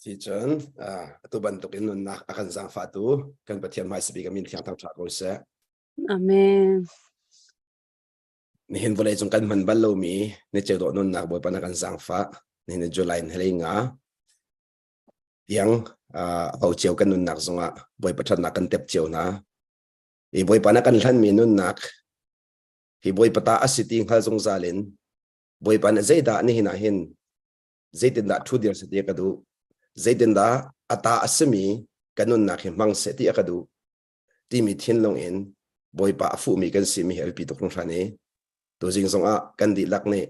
si chen tu ban tuk in nun nak akan zang fa tu kan pathian mai sibi kamin thiang thang thak se Amen. ni hin volei chung kan man bal lo mi ni che do nun nak boy pan akan zang fa ni ni July helai nga yang au chiao kan nun nak zonga boy pathan nak kan tep chiao na i boy pan akan hlan mi nun nak hi boy pata asiti khal zong zalin boy pan zeida ni hina hin zaitin da thu dir se te ka du zaitin da ata asmi kanun nak himang se ti akadu ti mi thin long in boy pa fu mi kan si mi help pi tok thani to jing song a kan di lak ne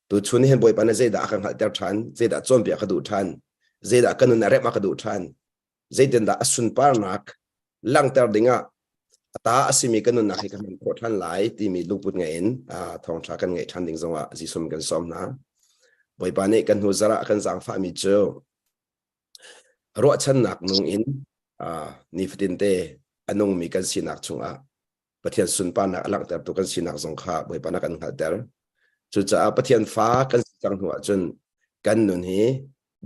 to chuni hen boy pa na zeda akan hal ter than zeda chom pi akadu than zeda kanun rep akadu than zaitin da asun par nak lang ter dinga ata asmi kanun nak kan ko than lai ti mi luput ngai in thong tha kan ngai than ding song a ji sum kan som na boy pa ne kan hu zara kan zang fa mi cho ro chan nak nung in ni fitin te anung mi kan sinak chunga pathian sun pa na alang ter tu kan sinak zong kha boy pa na kan hal ter chu cha pathian fa kan chang hu chun kan nun hi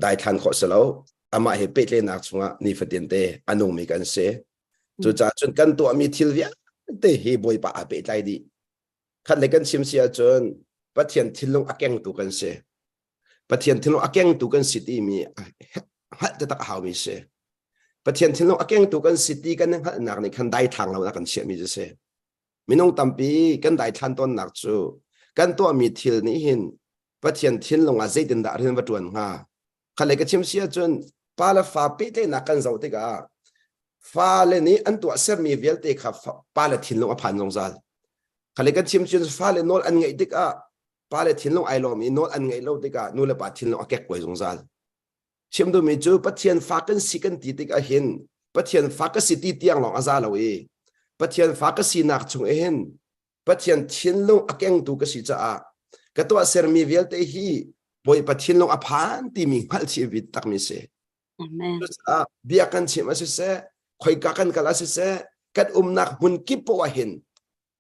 dai than kho selo ama he pe le nak chunga ni fitin te anung mi kan se chu cha chun kan tu mi thil via te hi boy pa a pe tai di khat le kan sim sia chun pathian thilung akeng tu kan se pathian thilung akeng tu kan city mi hal te tak haw mi se pathian thilung akeng tu kan city kan hal nak ni khan dai thang lo na kan che mi je se minong tampi kan dai than ton nak chu kan to mi thil ni hin pathian thilung a zaitin da rin wa tuan nga khale ka chim sia chun pala fa pe te na kan zau te ga fa le ni an to ser mi vel te kha pala thilung a phan jong zal khale ka chim chun fa le nol an ngai dik a pala thilung ai lo mi nol an ngai lo te ga nu le pa thilung a kek koi jong zal chim do mi chu pathian fa kan si kan ti tik a hin pathian fa ka si ti tiang long aza lo e pathian fa ka si nak chung e hin pathian thinlung akeng tu ka si cha a ka to ser mi vel te hi boy pathian long a phan ti mi hal chi vit tak mi se Amen. bia kan chi ma se khoi ka kan kala se kat nak mun ki po a hin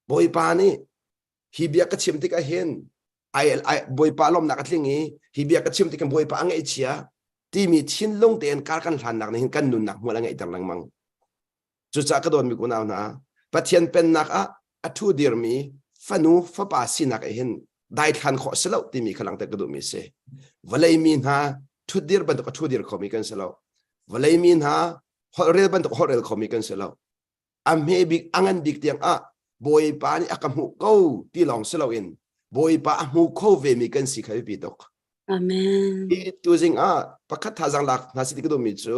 boy pa ni hi bia ka chim tik a hin ai boy pa lom nak atlingi hi bia ka chim tik boy pa ang e chia ti mi thin long ten kar kan hlan nak ni kan nun nak mo la ngai tar lang mang chu cha ka don mi ku naw na pathian pen nak a thu dir mi fanu fa pa si nak hin dai than kho selo ti mi khalang ta ka du mi se valai min ha thu dir ban to thu dir kho mi kan selo valai min ha horel ban to horel kho mi kan selo am he big angan dik tiang a boy pa ni akam hu ko ti long selo in boy pa hu kho ve mi kan si khai pi tok Amen. tu jing pakhat tha jang lak na si ti do mi chu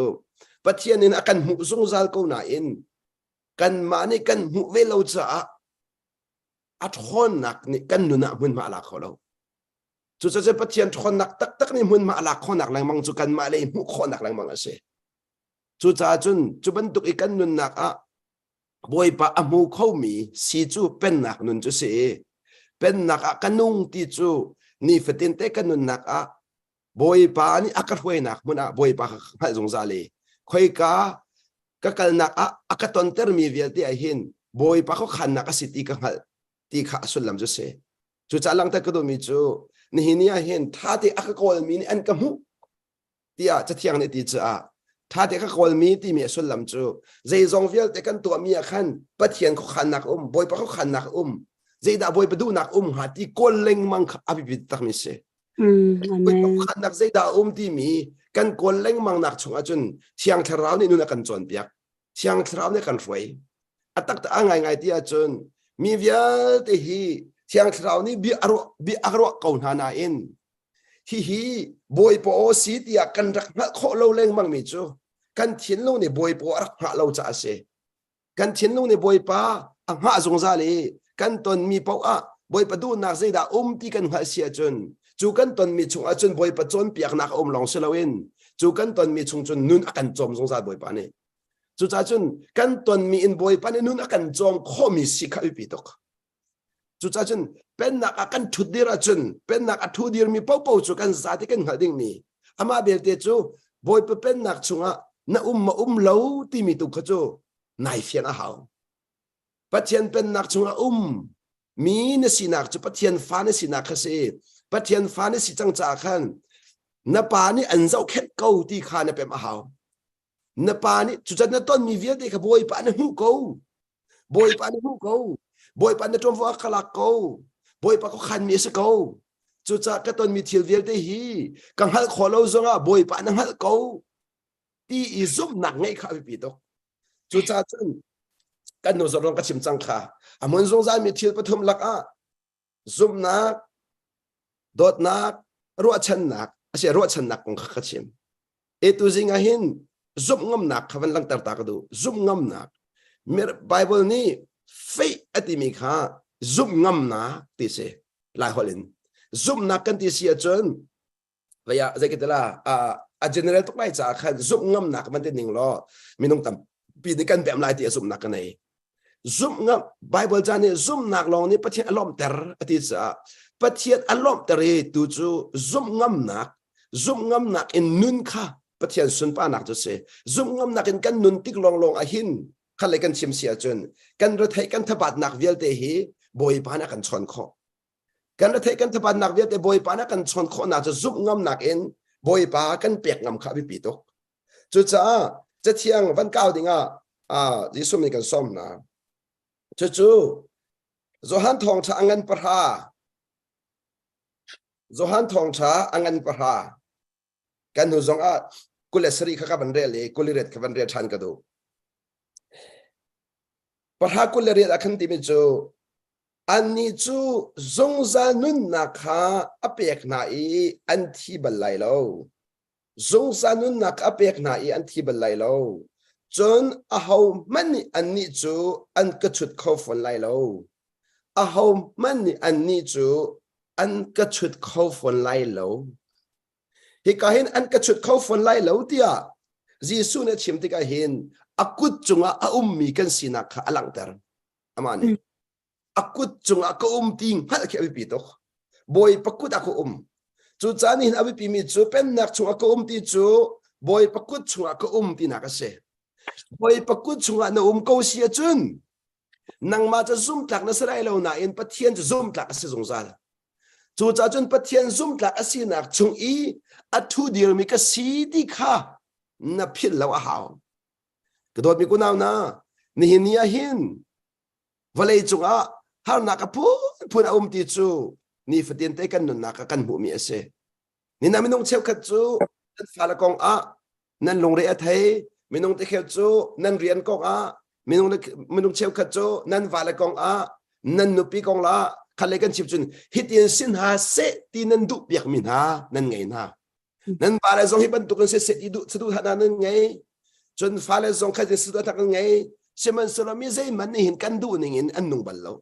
pathian in akan mu zung zal ko na in kan ma ni kan mu ve lo cha a thon nak ni kan nu na mun ma la kho lo chu cha pathian thon nak tak tak ni mun ma la kho nak lang mang chu kan ma le mu kho nak lang mang ase chu cha chun chu ban tuk i kan nun nak boy pa amu kho mi si chu pen nak nun chu se pen nak kanung ti chu ni fatin te kan nun nak boy pa ni akat hoi nak mun boy pa ha jong za le khoi ka kal nak akaton ter mi vel ti a hin boy pa kho khan nak city ka hal ti kha asul lam ju se chu cha lang ta ka do mi chu ni hinia hen tha ti akakol mi ni an ka mu ti a cha thiang ni ti cha tha ti akakol mi ti mi asul lam chu zai zong vel te kan to mi a khan pathian kho khan nak boy pa kho khan nak zai da boy pa du nak ha ti kol leng mang abi bit tak mi se Amen. khan nak zai da ti mi kan kol leng mang nak chung a chun thiang tharau ni nu na kan chon piak thiang tharau ne kan roi atak ta angai ngai ti a chun mi vial te hi thiang tharau ni bi aro kaun hana in hi boy po si ti a kan rak na kho lo leng mang mi chu kan thin lo ni boy po rak ha lo cha se kan thin lo ni boy pa ang ha zong za le kan ton mi po boy pa du nak zai da ti kan ha sia chun chu kan ton mi chung a chun boy pa chon piak nak long se lawin chu kan ton mi chung chun nun akan chom zong za boy pa ne chu cha chun kan ton mi in boy pa ne nun akan chom kho mi si kha pi tok chu cha chun pen nak akan thu dir a chun pen nak a thu dir mi po chu kan za ti kan halding ni ama bel te chu boy pa pen nak chunga na ma lo ti mi tu kha chu nai fian a hau pathian pen nak chunga mi na si nak chu pathian fa na si nak kha se pathian fa na si chang cha khan na pa ni an zau khet ko ti kha na pem a hau na pa ni chu chan na ton mi vial te kha boy pa na hu ko boy pa na hu ko boy pa na tom wa khala ko boy pa ko khan mi se ko chu cha ka ton mi thil vial te hi kang hal kholo zonga boy pa na hal ko ti i zum nak ngai kha pi to chu cha chun kan no zorong ka chim chang kha amon zong za mi thil pathum lak a zum nak dot nak ro chan nak ase ro chan nak kong kha chim e tu zinga hin zum ngam nak khawan lang tar ta ka du zum ngam nak mer bible ni fe ati mi kha zum ngam na ti se lai holin zum nak kan ti sia chun vaya zakitala a general tok lai cha khan zum ngam nak man te ning lo minung tam pi ni kan bem lai ti zum nak kan nei zum ngam bible cha ni zum nak long ni pathian alom ter ati cha pathian alom ter tu chu zum ngam nak in nun kha pathian sun pa nak tu se zum ngam nak in kan nun tik long long a hin khale kan chim sia chun kan ra thai kan thabat nak vial te hi boy pa na kan chon kho kan ra thai kan thabat nak vial te boy pa na kan chon kho na chu zum ngam nak in boy pa kan pek ngam kha bi pi tok chu cha thiang van kaw dinga jisu mi kan som na chu Zohan thong cha angan parha Zohan thong cha angan parha kan hu zong a kulesri kha ka ban re le kuliret ka ban re than ka do parha kuliret akhan ti mi chu ani chu zong za nun na kha apek na i an thi bal lai lo zong za nun na kha apek na i an thi bal lai lo chon a hau mani ani chu an ka chut kho fon lai lo a hau mani ani chu an ka chut kho fon lai lo hi ka hin an ka chut kho fon lai lo tia jisu ne chim ti ka hin akut chunga a ummi kan sina kha alang ter amani akut chunga ka ting hal ke bi to boy pakut aku chu chan hin abi pi mi chu pen nak chunga ka ti chu boy pakut chunga ka ti na ka se boy pakut chunga na ko sia chun nang ma cha zum tlak na sarai lo na in pathian zum tlak ase zong zal chu cha chun pathian zum tlak ase nak chung i athu dir mi ka si ti kha na phil lo a haw ka dot mi ku naw na ni hin ya hin valei chunga har na ka phun ti chu ni fatin te kan nun na ka kan bu mi ase ni na minung cheu khat chu nan fa la kong a nan long re a thai minung te khel chu nan rian kong a minung cheu khat chu nan va la kong a nan nu pi kong la khale kan chip chun hitin sin ha se ti nan du piak min ha nan ngai na nan ba la zong hi ban tu kan se ti du chu ha nan ngai chun fa la zong khat se ta kan ngai seman salami zai man ni hin kan du ning in an nung bal lo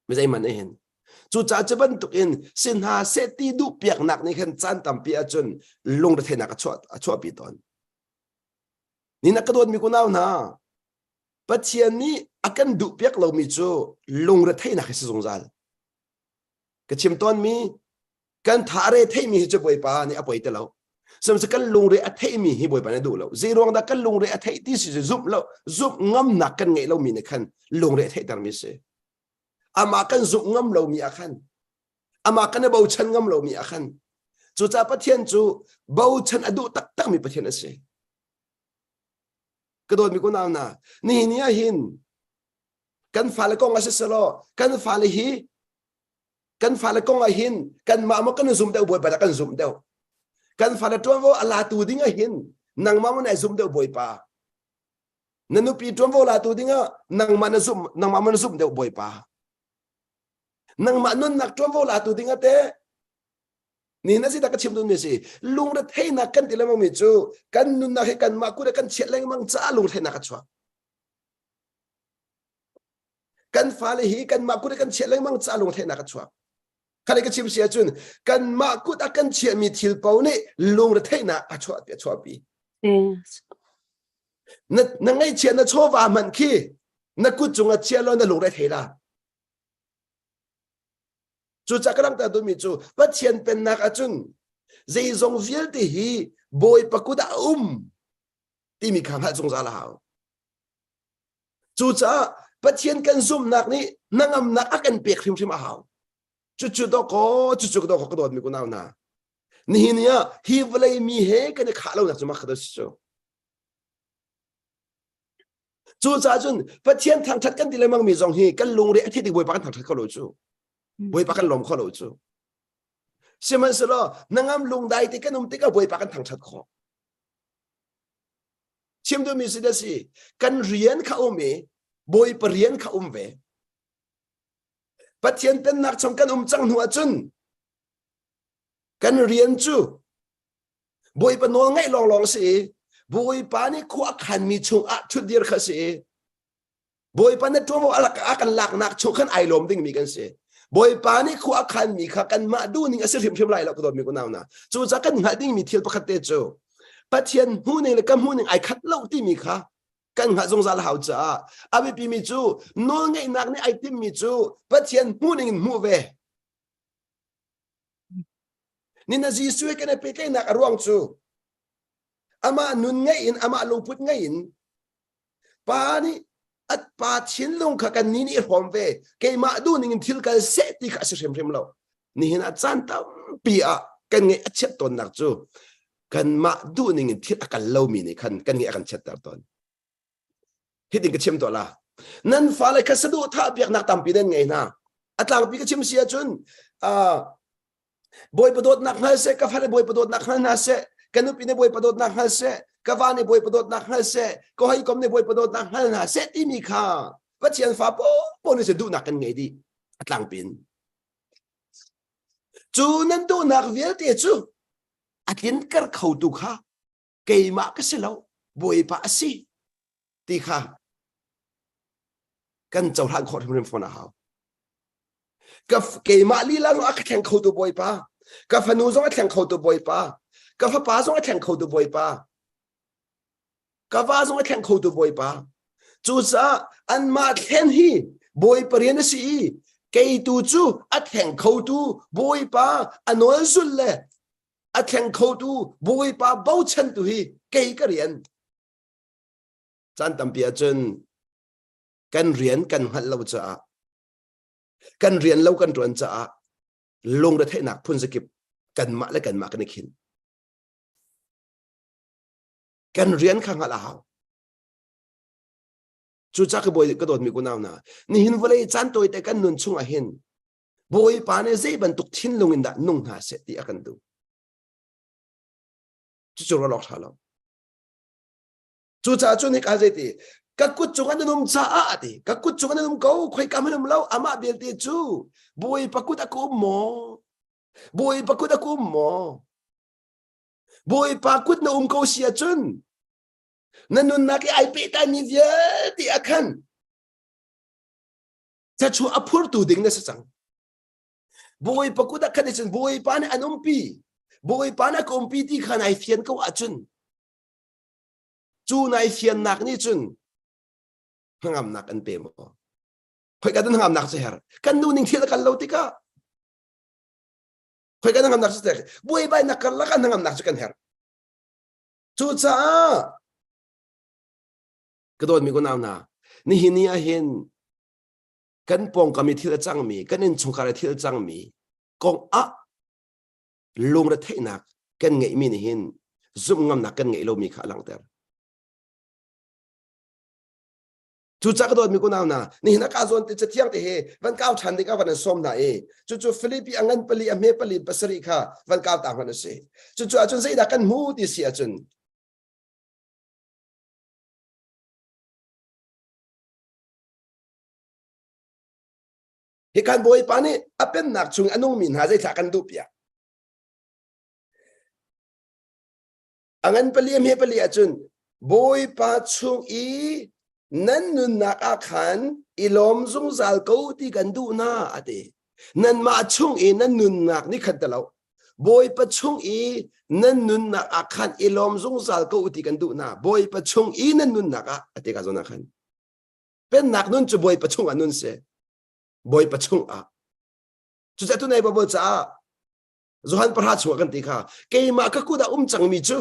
mi zai man ni hin chu cha che ban tu in sin ha se ti du piak nak ni khan chan tam pi a chun lung ra thena ka chwa pi ton ni na ka don mi ku naw na pathian ni akan du piak lo mi chu lung ra thena ka se zong zal ka chim ton mi kan thare thei mi che boi pa ni apoi te lo sam se kan lung re a thei mi hi boi pa na du lo zirong da kan lung re a thei ti si zum lo zum ngam nak kan ngai lo mi ne khan lung re thei tar mi se ama kan zum ngam lo mi a khan ama kan bau chan ngam lo mi a khan chu cha pathian chu bau chan adu tak tak mi pathian ase ka dot mi ku naw na ni nia hin kan fa le kong ase selo kan fa le hi kan fa le kong a hin kan ma ma kan zum deu boi pa kan zum deu kan fa le tuan vo ala tu dinga hin nang ma na zum deu boi pa nanu pi tuan vo la tu dinga nang ma na zum deu boi pa nang ma nun nak tuan vo la tu dinga te ni na si ta ka chim dun mi si lung ra thei na kan ti lamang mi chu kan nun na he kan ma ku ra kan chet leng mang cha lung thei na ka chwa kan fa le hi kan ma ku ra kan chet leng mang cha lung thei na ka chwa khale ka chim sia chun kan ma ku ta kan chet mi thil pau ne lung ra thei na a chwa pi Yes. na ngai chet na cho wa man khi na ku chunga chet lo na lung ra thei la chu cha kalang ta du mi chu pathian pen nak a chun zei zong vial ti hi boy pakuda ti mi kham ha zong za la hao chu cha pathian kan zum nak ni nangam nak akan pek thim thim a hao chu do ko ka dot mi ku naw na นี่เนี่ยฮีวเลยมีเฮกันขาเราหนักจะมาขัดสู้จูจ้าจุนประเทศทางทัดกันที่เลยมังมีจงฮีกันลุงเรียที่ดีบวยปากกันทางทัดเขารู้จูบวยปากกันลมเขารู้จูใช่ไหมสิล่ะนังamลุงได้ที่กันนุ่มที่ก็บวยปากกันทางทัดเขาเชื่อมตัวมีสิ่งเดียวกันเรียนข้ามีบวยปเรียนข้าเวประเทศเป็นนักชมกันจังหัวจุนกันเรียนจูบวยปนวลไงลองสิบวยปานี่ขั้วขันมีชงอัดชุดเดียร์ข้าสิบวยปานี่ตัวมันอากันหลักนักชงขันไอลมดิ้งมีกันสิบวยปานี่ขั้วขันมีข้ากันมาดูนี่อาศัยเทียมไรแล้วก็โดนมีคนเอานะจูจักกันหาดิ้งมีเทียนประคัตเตจูประเทศหูหนึ่งเลยกับหูหนึ่งไอคัดเล่าที่มีข้ากันหาจงซาลหาวจ้าอาเบปีมีจูโน่ไงนักนี่ไอติมมีจูประเทศหูหนึ่งหูเวนี่นาจีสุเกันไปกันนักอรวงจูอามานุนไงอินอามาลงพุทธไงอินปานี่อัดปาชินลงขกันนี่หอมเวเกมาดูนิ่งทิลกันเสติขัดเสียมเรานี่เห็นอาจารย์ตั้มปีอะกันไงเช็ดตนนักจูกันมาดูนิ่งทิลกันเล่ามีนี่กันไงกันเช็ดตนฮิติงกันเชื่อมตัวละนั่นฟ้าเลยคัสดูท่าเบียกนักตั้มปีนั่นไงนะอัตลังปีก็เชื่อมเสียจนบอยประโดดนักนั่นเสกฟ้าเลยบอยประโดดนักนั่นเสกันนุปีเนี่ยบอยประโดดนักนั่นเสกฟ้าเนี่ยบอยประโดดนักนั่นเสก็ให้กรมเนี่ยบอยประโดดนักนั่นเสที่มีค่าว่าเชียนฟ้าโป้นี่จะดูนักกันไงดีอัตลังปีนจูนั่นดูนักเวียดเดียจูอัตลินกัดเขาดูค่ะเกี่ยมากก็สิแล้วบอยป้าสิตีค่ะกันเจ้าทางขอทำเรื่องฝนหาวกับเกี่ยมาลีลาเราอักแข่งเขาตัวบอยป้ากับฟนูซงอักแข่งเขาตัวบอยป้ากับฟ้าป้าซงอักแข่งเขาตัวบอยป้ากับฟ้าซงอักแข่งเขาตัวบอยป้าจูจ้าอันมาแข่งฮีบอยปเรียนสิเกี่ยตูจูอักแข่งเขาตัวบอยป้าอันนู้นสุดเลยอักแข่งเขาตัวบอยป้าเบาชันตัวฮีเกี่ยก็เรียนจันตั้มเปียจนกันเรียนกันหัดเราจะกันเรียนเรากันรวนจะลงระเทหนักพุ่นสกิบกันมาและกันมากันในขินกันเรียนข้างหลังจู่จักบอยกระโดดมีกุนเอานะนี่หินวันเลยจันตัวแต่กันนุนชุ่งอาหินบอยปานเซบันตุกทิ้นลงอินดานุ่งหาเสติอากันดูจู่เราหลอกชาเราจู่จ้าจู่นี่กาเจติกักกุจุกันนุ่มจ้าติกักกุจุกันนุ่มเขาคุยกันมันนุ่มเล่าอามาเบียติจูบอยปักกุตะกุมโมบอยปักกุตะกุมโมบอยปักกุตนุ่มเขาเสียจุนนั่นนุ่นนักไอเปตามีเดียติอาคันจะชัวอพูดตัวดิ่งนะสังบอยปักกุตะคันดิฉันบอยปานอันนุ่มปีบอยปานกุมปีที่ขันไอเฟียนเขาอาจุนจูนไอเฟียนนักนี่จุนหางนักอันเปมอคอยกันหางนักเสียร์กันดูนิ่งเทียนกันเลาติกาคอยกันหางนักเสียร์บุยใบนักกันละกันหางนักจะกันเฮร์จู่จ้ากระโดดมีคนเอาหนานี่หินี่เห็นกันปองกามีที่ละจังมีกันเองชงการที่ละจังมีกองลงระเทนักกันไงมีนี่เห็นซุ่มงำนักกันไงเรามีขาหลังเตอร์จู่จักรโดดมีคนเอาหนานี่นักอาจวนติดจะเที่ยงแต่เฮวันก้าวชันที่ก้าววันส้มหนาจู่ฟิลิปปีอังกันปลีอเมปลีปัสริค่ะวันก้าวต่างวันเสจู่อาจวนใส่ดักกันหูที่เสียจนเหตุการณ์บอยปานี่เป็นนักชุงอนุมินหาใจจากกันดูเปียอังกันปลีอเมปลีอาจวนบอยปาชุงนั่นนุนนักอาขันอิลอมซุงซาลกูที่กันดูหน้าอดีนั่นมาชุงนั่นนุนนักนี่ขัดตลอดบอยปะชุงนั่นนุนนักอาขันอิลอมซุงซาลกูที่กันดูหน้าบอยปะชุงนั่นนุนนักอดีกันจนนักขันเป็นนักนุนจะบอยปะชุงอันนุนเสบอยปะชุงจุดที่ไหนบ่บ่จ้าจุฮันประหารชัวกันตีค่ะเกี่ยมาก็กูได้จังมีจู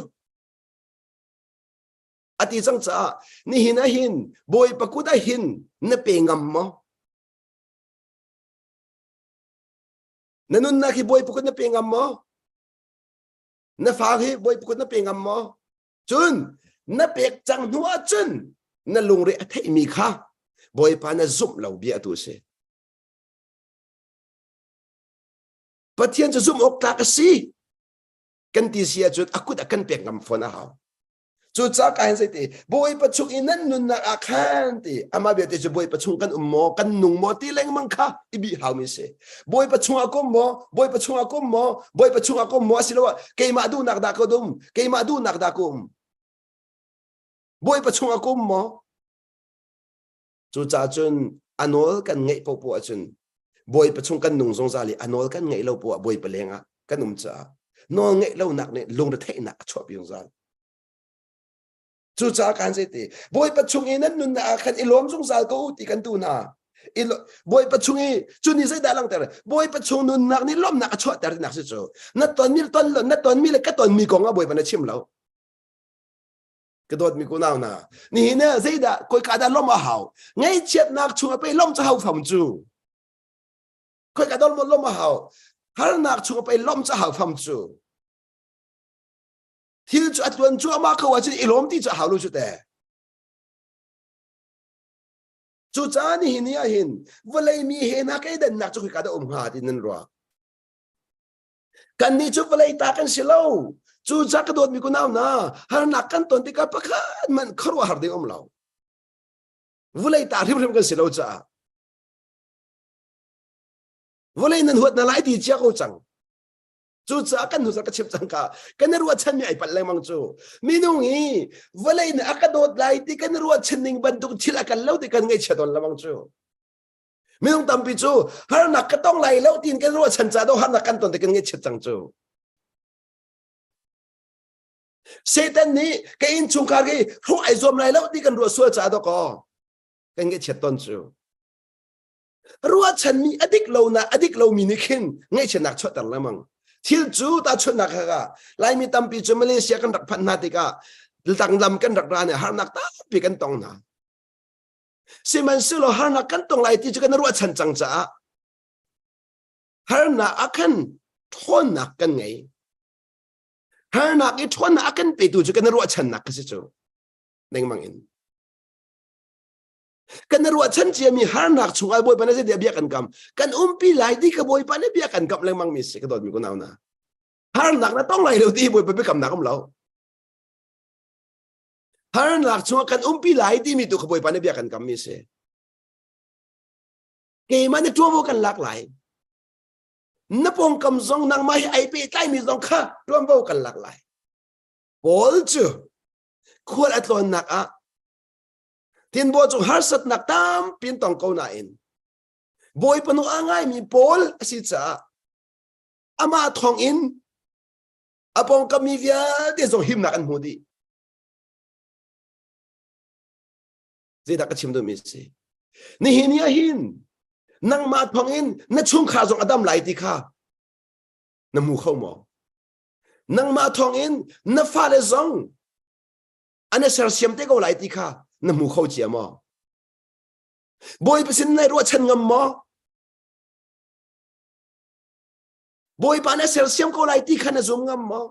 อติจังจ้านี่หินหินบอยปะกูได้หินนั่นเป็นงามมั้งนั่นนักที่บอยปะกูนั่นเป็นงามมั้ง na fa hi boy pukut na pengam mo chun na pek chang nuwa chun na lungri athei mi kha boy pa na zum lo bia tu se pathian chu zum ok ta ka si kan ti sia chut akut akan pengam phona ha chu cha ka hen sai ti boy pa chung inan nun na akhan ti ama bia ti chu boy pa chung kan ummo kan nung mo ti leng mang kha ibi haw mi se boy pa chung akom mo boy pa chung akom mo boy pa chung akom mo asilawa ke ma du nak da ko dum ke ma du nak da kum boy pa chung akom mo chu cha chun anol kan ngei po po chun boy pa chung kan nung song za li anol kan ngei lo po boy pa lenga kan cha no ngei lo nak ne lung da thei nak chop yung za chu cha kan se ti boy pa chung inan nun na khan ilom sung sal ko ti kan tu na boy pa chung i chu ni sai da lang ter boy pa chung nun nak ni lom nak chot ter nak se chu na ton mi le ka ton mi ko nga boy pa na chim lo ka dot mi ko naw na ni na sai da koi ka da lom a haw ngai chet nak chung pe lom cha haw pham chu koi ka dol mo lom a haw har nak chung pe lom cha haw pham chu Hiu chu atun chu ama khawa chin ilom ti cha halu chu te chu cha ni hin ya hin volai mi he na kai dan nak chu ka da ha ti nan ro kan ni chu volai ta kan silo chu cha ka dot mi ku naw na har nak kan ton ti ka pakhan man kharwa har de law volai ta rim kan silo cha volai nan huat na lai ti cha ko chang chu cha kan hu sa ka chip chang ka kan ruwa chan mi ai pat lai mang chu minungi volai na akadot lai ti kan ruwa chinning banduk thila kan lo ti kan ngai chadon lamang chu minung tampi chu har nak ka tong lai lo tin kan ruwa chan cha do har nak kan ton ti kan ngai chet chang chu setan ni ka in chung kha gi hu ai zom lai lo ti kan ruwa sual cha do ko kan ngai chet ton chu ruwa chan mi adik lo mi ni khin ngai chen nak chot tar lamang Thil chu ta chut nak ha lai mi tampi chu Malaysia kan rak phan na ti ka tang lam kan rak ra ne har nak ta pi kan tong na siman sulo har nak kan tong lai ti chu kan ruwa chan chang cha har na akan thon nak kan ngai har nak I thon na akan pe tu chu kan ruwa chan nak ka si chu neng mang in kan ruwa chan chi mi har nak chung ai boy pa na se dia bia kan kam kan pi lai di ka boy pa ne bia kan kam leng mang mi se ka dot mi ko naw na har nak na tong lai lo ti boy pa pe kam na kam lo har nak chung kan pi lai di mi tu ka boy pa ne bia kan kam mi se ke man ne tu bo kan lak lai na pong kam zong nang mai ai pe tai mi zong kha tu bo kan lak lai bol chu khol atlon nak a Tin bo chu har sat nak tam pin tong ko na in boy panu angai mi pol si cha ama thong in apong kami via de zo him nak an hudi zeda ka chim do mi si ni hin ya hin nang ma thong in na chung kha zong adam lai ti kha na mu kho mo nang ma thong in na fa le zong ana ser siam te ko lai ti kha na mu khâu chia mo boy pa sin nai ro chan ngam mo boy pa na sel siam ko lai ti khana zum ngam mo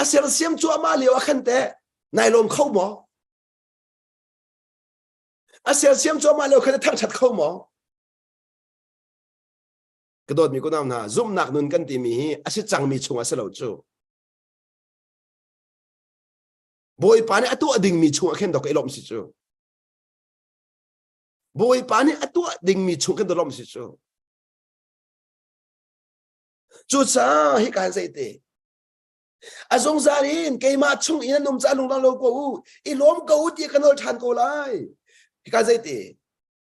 a sel siam chu ama liwa khan te nai lom khâu mo a sel siam chu ama liwa khan thang chat khâu mo ka dot mi ko nam na zum nak nun kan ti mi hi a si chang mi chunga se lo chu boy pa ne atu ading mi chung khen dok ilom si chu boy pa ne atu ading mi chung khen dolom si chu chu sa hi kan sai te azong zarin ke ma chung in num cha lung dang lo ko ilom ko ti kanol than ko lai hi kan sai te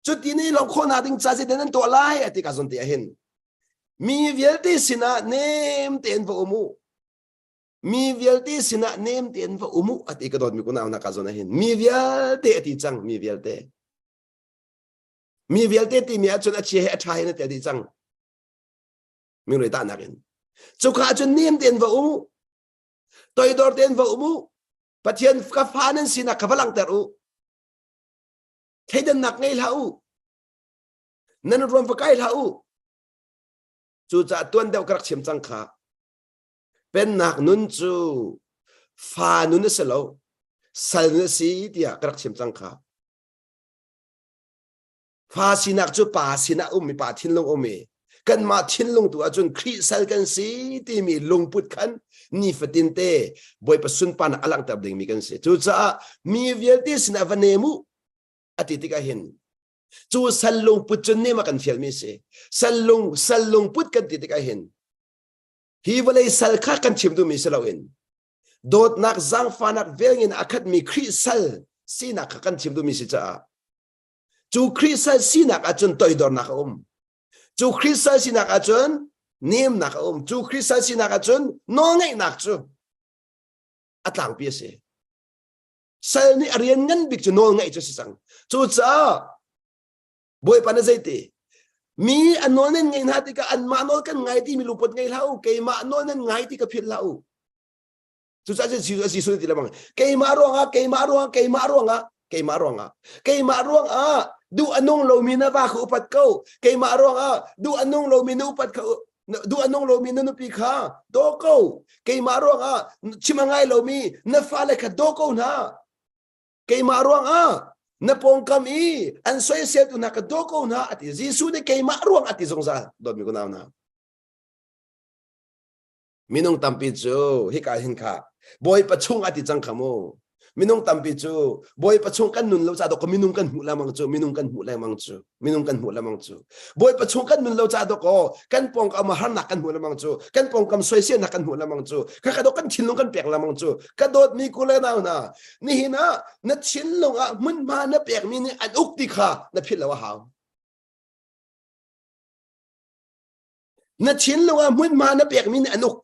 chu ti ni long kho na ding cha se den to lai ati ka zon te hin mi vial ti sina nem ten vo mu mi vial te sina nem ten va umu ati ka dot mi ko na ka zona hin mi vial te ati chang mi vial te ti mi a chun a che he a thai na te ti chang mi roi ta na rin chu kha chun nem ten va umu toi dor ten va umu pathian ka phanan sina ka valang ter u thaidan nak ngai la u nan rom pa kai la u chu cha tuan deu krak chem chang kha pen nak nun chu fa nun se lo sal nun si dia krak chim chang kha fa sinak chu pa sina mi pa thin long mi kan ma thin long tu achun khri sal kan si ti mi lung put khan ni fatin te boy pasun pan alang tab ding mi kan se chu cha mi vial ti sina vanemu ati ti ka hin chu sallung put chun ne ma kan fial mi se sallung put kan ti ka hin hi walai sal kha kan chim du mi se lawin dot nak zang fa nak velngin akhat mi khri sal sina kha kan chim du mi se cha chu khri sal sina ka chun toy dor nak chu khri sal sina ka chun nim nak chu khri sal sina ka chun no ngai nak chu atlang pi se sal ni arian ngan bik chu no ngai chu sang chu cha boy pan zai ti mi anol nen ngai na ti ka an ma nol kan ngai ti mi lupot ngai lau ke ma nol nen ngai ti ka phil lau chu cha si su ti lamang ke ma ruang a du anong lo mi na ba khu upat ko ke ma ruang a du anong lo mi nu upat ko du anong lo mi nu pi kha do ko ke ma ruang a chimangai lo mi na fa le kha do ko na ke ma ruang a na pong kami an soy se tu na ka do ko na ati jisu ne ke ma ruang ati song sa dot mi ko na minong tampi chu hi ka hin kha boy pachung ati chang khamo minong tampi chu boy pachung kan nun lo cha do ko minung kan hu lamang chu boy pachung kan nun lo cha do ko kan pong ka ma har na kan hu lamang chu kan pong kam soi se na kan hu lamang chu ka do kan chinlong kan pek lamang chu ka dot mi ku le na ni hina na chinlong a mun ma na pek mi ni an uk ti kha na phil lawa haw na chinlong a mun ma na pek mi ni an uk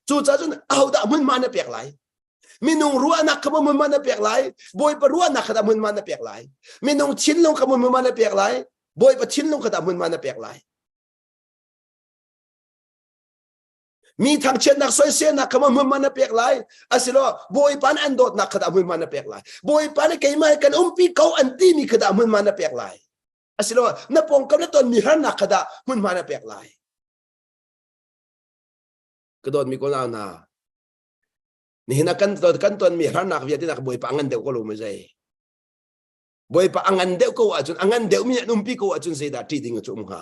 chu cha chun au da mun ma na pek lai minung ruwa nak ka mun ma na pek lai boy pa ruwa nak ka mun ma na pek lai minung chinlong ka mun ma na pek lai boy pa chinlong ka mun ma na pek lai mi thang chen nak soi se nak ka mun ma na pek lai asilo boy pan an dot nak ka mun ma na pek lai boy pan ke mai kan pi kau an ti mi ka mun ma na pek lai asilo na pong ka na ton mi har nak ka mun ma na pek lai kedot mi ko na ni hina kan ton mi har nak viati nak boy pa angan deu ko lo me sai boy pa angan deu ko achun angan deu mi pi ko achun sei da ti ding chu ha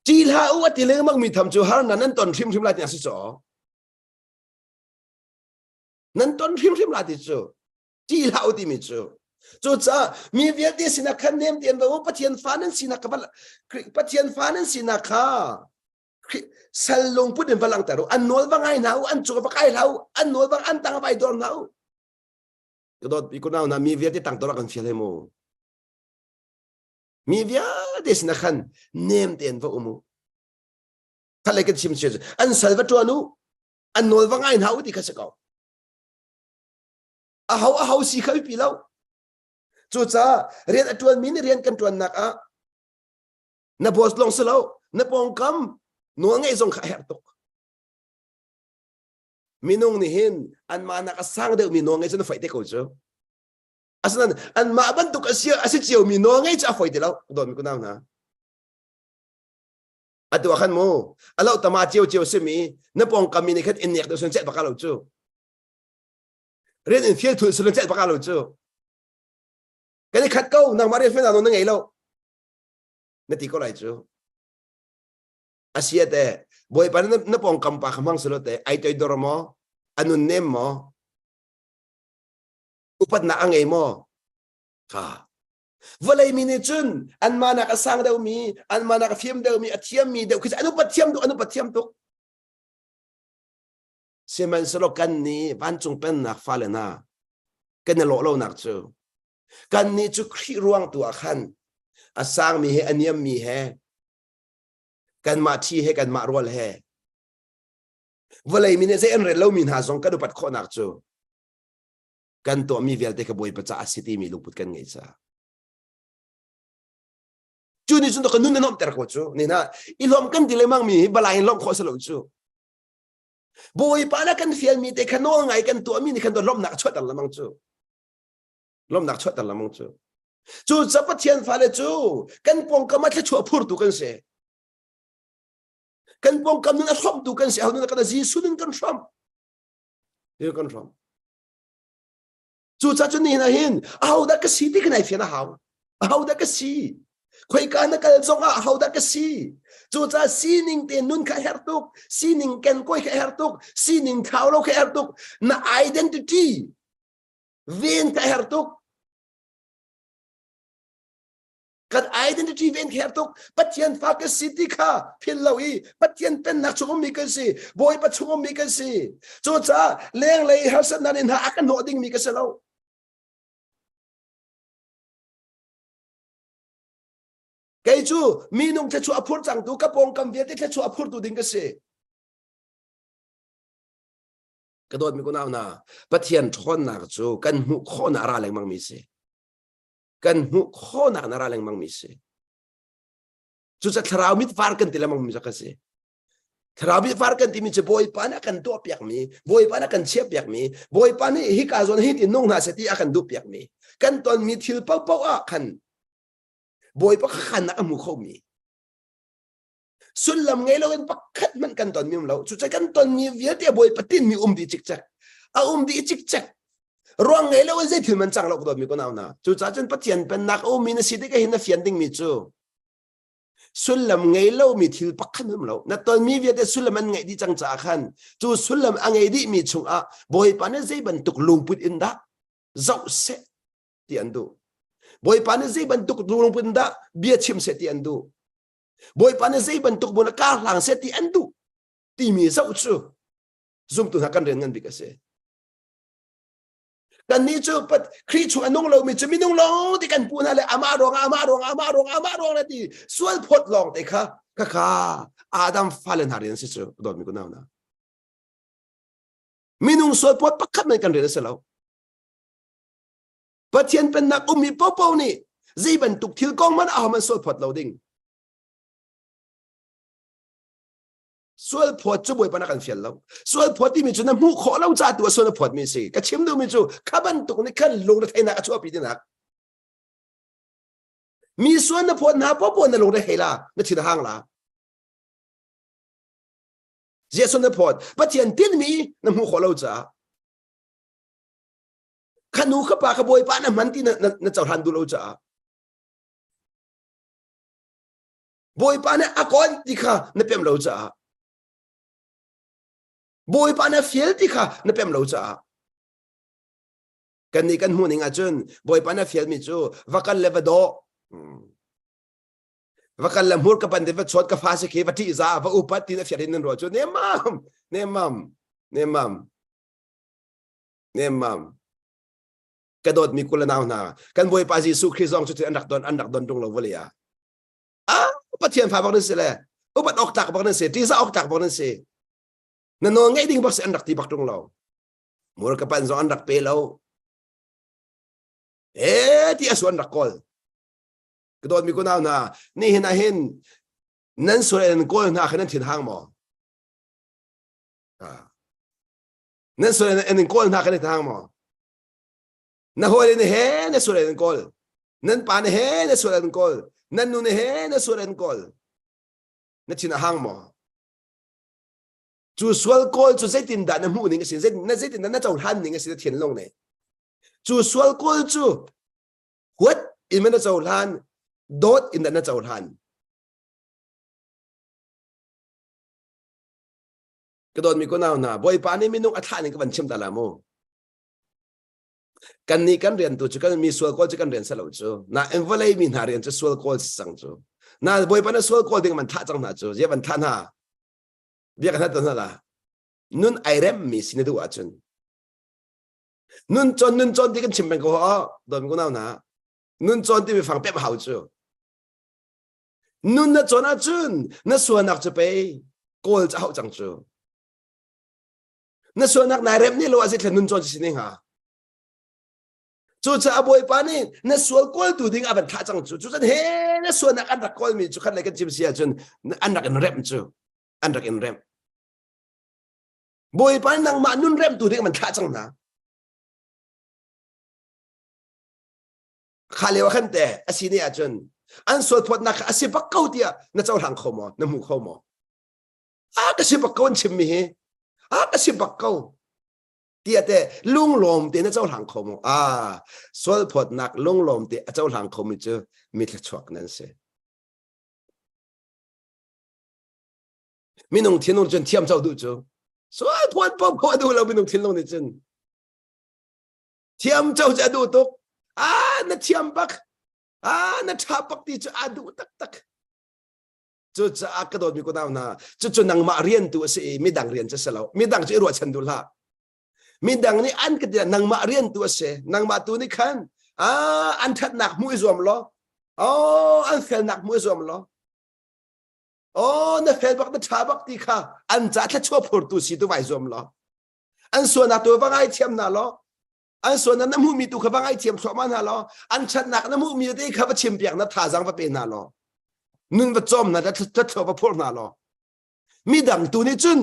chi la u ati le mang mi tham chu har nan ton thim la ti so nan ton thim la ti chu chi la u ti mi chu chu cha mi viati sina khan nem tian ba pathian fanan sina ka pathian fanan sina kha salong put in balang taro an nol bang ai nau an chu ba kai lau an nol bang an tang bai dor nau kedot iko nau na mi viati tang tor kan fiale mo mi via des na khan nem ten va umu khale ke chim che an salva tu anu an nol bang ai nau ti khasakau a hau si khawi pi lau chu cha rian atuan min rian kan tuan nak a na bos long selo na pong kam no ngai zong kha her tok minung ni hin an ma na ka sang de mi no ngai chen fai te ko chu asnan an ma ban tuk asia chiu mi no ngai cha foi de lo don mi ko na atu khan mo alo tama chiu se mi na pong kam mi ni khat in nek do sen chet ba ka lo chu ren in fiel thu sen chet ba ka lo chu cái này khát câu nàng mà đi phía nào nó ngay lâu nó tí có lại chứ Asia te boy pa na pong kampa kamang solote ay toy dormo anun nem mo upat na angay mo ka walay minitun an mana ka sang daw mi an mana ka film daw mi at siyam mi daw kasi ano pa tiyam to si man solo kan ni pancung pen nak fale na kan na lo nak chu kan ni chu kri ruang tu akhan asang mi he anyam mi he kan ma thi he kan ma rol he volai mine se en relo min ha zong ka do pat kho nak chu kan to mi vel te ka boy pa cha city mi luput kan ngai cha chu ni sun to kan nun nom ter ko chu ni na ilom kan dilemang mi balain lom kho sa lo chu boy pa la kan fiel mi te kan no ngai kan to mi ni kan do lom nak chot lamang chu lom nak chot lamang chu chu zapathian fa le chu kan pong ka ma thla chu phur tu kan se kan bong kam nun athom tu kan se nun kan Jesu nun kan ram ni kan ram chu cha chu ni na hin au da ka si ti kan ai fian hau au da ka si khoi ka na kal zonga au da ka si chu cha si ning te nun ka hertuk si ning ken koi ka hertuk si ning thau lo ka hertuk na identity ven ka hertuk kan identity ven ka hertuk pathian fa ka si ti kha phil lo i pathian pen na chungom mi ka si boy pa chungom mi ka si chu cha leng lei har san nan ha akan no ding mi ka se lo cái chú mi nung thế chú apur chẳng tu các bông cầm việt thế chú apur tu đinh cái gì cái đó mình có nào na bắt hiện thôn nào chú cần hú khó nào ra lên mang mi gì cần hú khó nào ra lên mang mi gì chú sẽ tháo mít phar cần tiền mang mi cái gì tháo mít phar cần tiền mi chỉ boy pan akan tu piak mi boy pan akan chép piak mi boy pan hi cả zon hi tin nung na sẽ ti akan du piak mi cần ton mi thil pau pau akan boy pa khan na amu kho mi sun lam ngai lo en pakhat man kan ton mi lo chu cha kan ton mi viet ya boy patin mi di chik chak a di chik chak rong ngai lo zai thil man chang lo ko mi ko naw na chu cha chen pathian pen nak mi na si de ka hin na fian ding mi chu sun lam ngai lo mi thil pakhat mi lo na ton mi viet sun lam ngai di chang cha khan chu sun lam angai di mi chung a boy pa na zai ban tuk lung put in da zau se ti an du boy pane zai bantuk durung punda bia chim se ti andu boy pane zai bantuk bona ka lang se ti andu ti mi zau chu zum tu hakan ren ngan bikase kan ni chu pat khri chu anong lo mi chu mi nong lo ti kan pu na le ama rong la ti sual phot long te kha kha adam falen harin se chu do mi ko na mi nong sual phot pakhat man kan ren se lo pathian pen nak mi pau ni zai ban tuk thil kong man a man sol phot loading sol phot chu boy pana kan fial lo sol phot ti mi chu na mu kho lo cha tu sol phot mi si ka chim du mi chu khaban tuk ni khan long na thaina ka chu pi din hak mi suan na phot na pau na long na hela na thina hang la je son na phot pathian tin mi na mu kho lo cha khanu kha pa kha boy pa na man ti na chau han du lo cha boy pa na akon ti kha na pem lo cha boy pa na fiel ti kha na pem lo cha kan ni kan hu ning a chun boy pa na fiel mi chu vakal levado vakal la mur ka pan de va chot ka fa se ke va ti za va upat ti na fiel nin ro chu ne mam cái đợt mi kula nào na kan boy pa Jesu Christ ong chu an dak don dong lo volia bắt thiền phá bác nên sẽ là bắt ốc tạc bác nên sẽ tí ra ốc tạc bác nên sẽ nó ngay đinh bác sẽ ăn đặc tí bác trong lâu mua cái bàn do ăn đặc bê lâu tí asu ăn đặc col cái đó mi có nào na ni hin na hin nên số này col na khả năng thiền hang mò nên số này col na khả năng thiền hang mò na hồi này he nên số này col nên pan he nên số này col nên nu này he nên số này col nên thiền hang mò chú sual col chú dây tin đã nằm mu những cái gì dây tin đã nó trồng han những cái gì thiền long này chú sual col chú huất in nó trồng han đốt in đã nó trồng han cái đó mình có nào na boy pa này mình nung athan những cái vấn chim ta làm mo kan ni kan rian tu chu kan mi sual col chu kan rian sa lo chu na envelope min ha rian chu sual col sang chu na boy pa na sual col ding man tha chang na chu ye ban than ha biết cái đó là nun irem mi xin được achun nun chọn thì cái chim bên có đôi mình nào na nun chọn thì mình phang bẹp hậu chu nun na chọn achun na suan nak chu pe col cha hậu chẳng chu na suan nak na rem ni lo azit nun chọn xin ha chu cha boy pa ni na sual col tu ding aban tha chẳng chu chu he na suan nak an rak col mi chu khan lai kan chim sia chun an rak en rem chu an rak en rem boy pa nang ma nun rem tu ding man tha chang na khale wa khan te asini a chun an sol phot na asi bak kau tia na chaw hang khomo na mu khomo kasi bak kon chim mi he kasi bak ko tia te lung lom te na chau lang kho mo sol phot nak lung lom te chau lang kho mi chu mi thla chuak nan se mi nong thiên nong chen thiam chau du chu sol phot po du lo mi nong thiên nong ni chen thiam chau cha du tok na thiam bak na tha bak ti chu du tak tak chu cha ka dot mi ko naw na chu nang ma rian tu se mi dang rian cha salo mi dang chu ro chan du la mi dang ni an ka nang ma rian tu se nang ma tu ni khan an that nak mu zom lo an fel nak mu zom lo na fel bak na tha bak ti kha an cha thla chu phur tu si tu vai zom lo an so na tu ba ngai thiam na lo an so na mu mi tu kha ba ngai thiam so ma na lo an chat nak na mu mi te kha ba chim piak na tha jang ba pe na lo nun va chom na ta thla ba phur na lo mi dang tu ni chun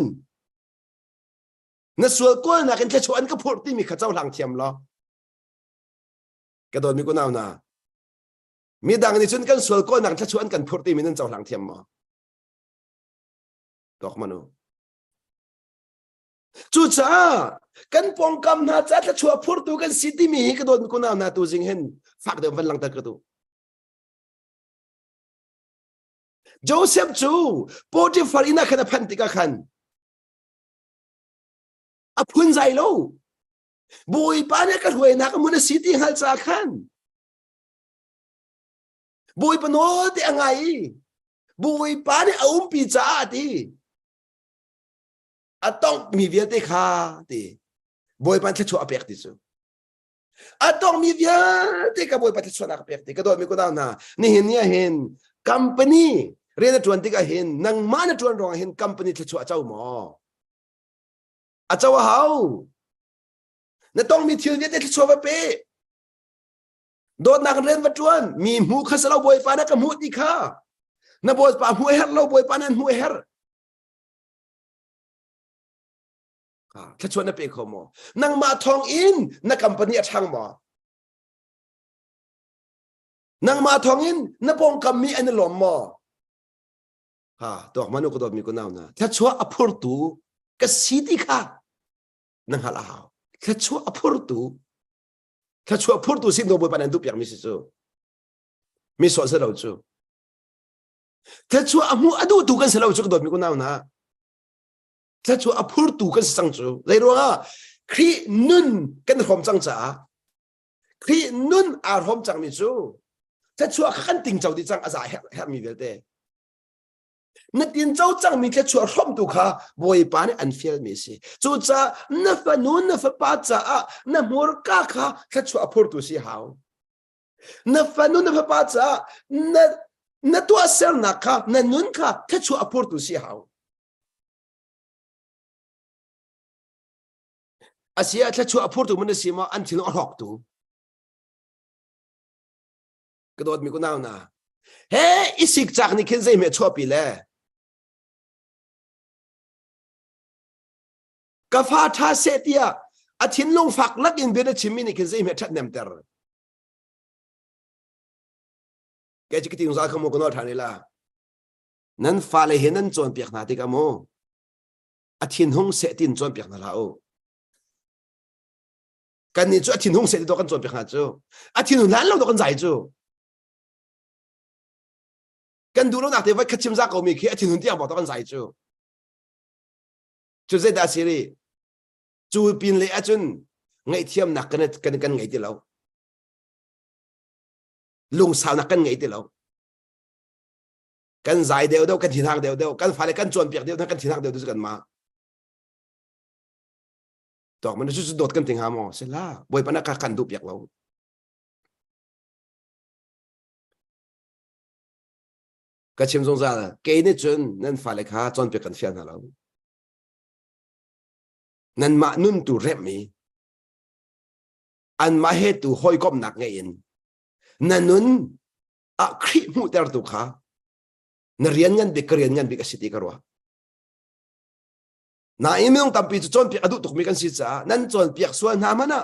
na sual ko na kan thla chu an ka phur ti mi kha chau lang thiam lo ka don mi ko naw na mi dang ni chun kan sual ko na thla chu an kan phur ti mi nan chau lang thiam mo dok manu chu cha kan pong kam na cha thla chu phur tu kan city mi ka don mi ko naw na tu jing hen fak de van lang ta ka tu Joseph chu Potiphar ina khana phan ti ka khan phun zai lo bui pa ne ka huai na ka mun city hal cha khan bui pa no ti angai bui pa ne pi cha ti atong mi via te kha ti bui pa thla chu apek ti chu atong mi via te ka bui pa thla chu na apek ti ka do mi ko na ni hin nia hin company rena tuan ti ka hin nang mana tuan rong hin company thla chu achau mo achau hau na tong mi thil ne te thla chu ba pe do nak ren va tuan mi mu kha salo boi pa na ka mu ti kha na boi pa mu her lo boi pa nan mu her thla chu na pe kho mo nang ma thong in na company athang mo nang ma thong in na pong kam mi an lom mo to manu ko do mi ko naw na thla chu aphur tu ka city kha nang hala hau thla chu aphur tu sin do boi pa nan du piak mi si chu mi so sa lo chu thla chu amu adu tu kan sa lo chu ko do mi ko naw na thla chu aphur tu kan sang chu lai ro khri nun kan hom chang cha khri nun ar hom chang mi chu thla chu kan ting chau di chang aza her mi vel te na tin chau chang mi thla chu hom tu kha boi pa ne an fiel mi si chu cha na fa nun na fa pa cha na mor ka kha thla chu aphur tu si hau na fa nun na fa pa cha na tu asel na kha na nun kha thla chu aphur tu si hau asia thla chu aphur tu mun si ma an thil hok tu ka dot mi ko naw na he isik chak ni khin zai me chopi le ka fa tha se tia a thin long fak lak in be na chimi ni khin zai me that nem ter ke chi ki ting za khamo ko no thani la nan fa le hen nan chon piak na ti ka mo a thin hong se tin chon piak na la o kan ni chu a thin hong se do kan chon piak na chu a thin lan lo do kan zai chu kan du lo nak te vai khachim za ko mi khi a thin hun ti a bo to kan zai chu chu ze da siri chu pin le a chun ngai thiam nak kan ngai ti lo lung sao nak kan ngai ti lo kan zai deu deu kan thin hang deu kan fa le kan chon piak deu kan thin hang deu kan ma to man chu dot kan ting ha mo se la boi pa na ka kan du piak lo ka chim zong za ke ni chun nan fa le kha chon piak kan fian ha lo nan ma nun tu rep mi an ma he tu hoi kom nak ngai in nanun a khri mu ter tu kha na rian ngan be krian ngan be ka siti karwa na imong tampi chu chon pi adu tuk mi kan si cha nan chon piak suan ha mana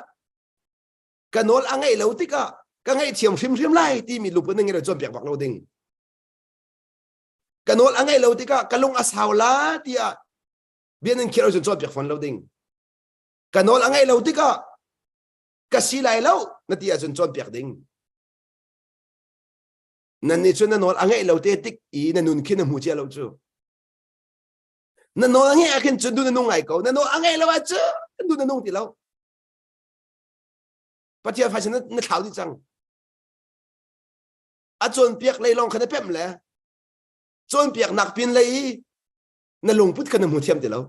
kanol angai lo tika ka ngai thiam hrim lai ti mi lup nang ngai chon piak bak lo ding kanol angai lo tika kalung ashaw la tia bian en kiro chon piak phone loading kanol angai lo tika kasi lai lo na tia chon piak ding nan ni chon nanol angai lo te tik i na nun kin mu chia lo chu nanol angai akin chon du na nung ai ko nanol angai lo a chu du na nung ti lo patia fa chen na thau di chang a chon piak lei long khana pem le chon piak nak pin lei na lung put kan mu thiam ti lo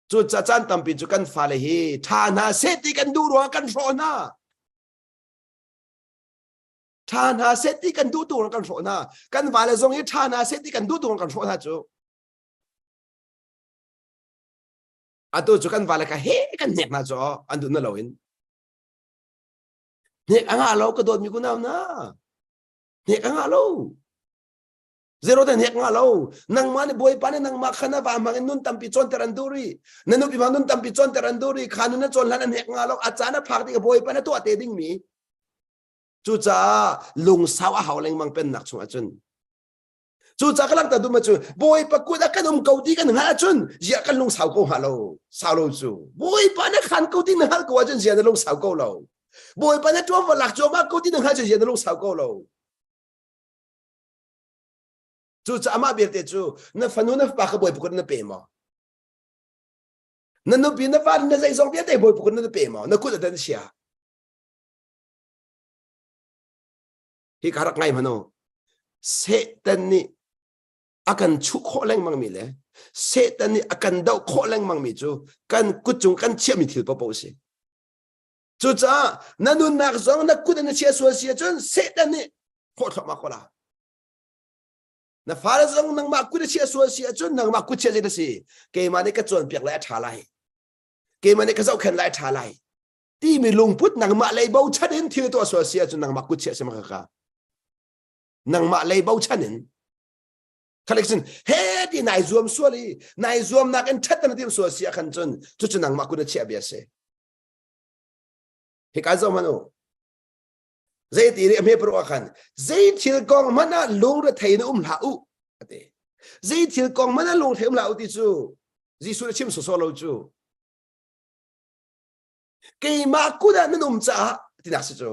chu cha chan tam pi chu kan fa le hi tha na se ti kan du ro kan ro na tha na se ti kan du tu kan ro na kan va le zong hi tha na se ti kan du tu kan ro na chu a tu chu kan va le ka he kan nek na cho an du na lo in nek anga lo ka dot mi ku na na nek anga lo zero ten nek anga lo nang ma ni boy pa ni nang ma khana ba ma nun tam pi chon teran duri nanu pi ma nun tam pi chon teran duri khanu na chon lan nek anga lo achana phak ti ka boy pa na to ate ding mi chu cha lung saw a haw leng mang pen nak chung a chun chu cha ka lang ta du ma chu boy pa ku da kan ko ti kan ha chun ya kan lung saw ko ha lo saw lo chu boy pa na khan ko ti na hal ko chun ya na lung saw ko lo boy pa na to va lak cho ma ko ti na ha chun ya na lung saw ko lo chu cha ma bir te chu na fanu na pa ka boy pu na pe ma na no pi na fa na zai zong bia te boy pu na pe ma na ku da dan sia hi karak ngai mano setan ni akan chu kho leng mang mi le setan ni akan dau kho leng mang mi chu kan kuchung kan chia mi thil pa po se chu cha na nu nak zong na ku da na chia so sia chun setan ni kho tho ma ko la na fara zong nang ma ku da chia so sia chun nang ma ku chia je da si ke ma ni ka chon piak lai tha lai ke ma ni ka zau khan lai tha lai ti mi lung put nang ma lai bau chadin thil to so sia chun nang ma ku chia se ma ka nang ma lei bau chanin collection he di nai zoom suali nai zoom nak en that na tim so sia khan chun chu nang ma ku na chia bia se he ka zo mano zai ti ri me pro khan zai thil kong mana lung ra thai na la u ate zai thil kong mana lung thai la u ti chu ji su chim so lo chu ke ma ku da na cha ti nak se chu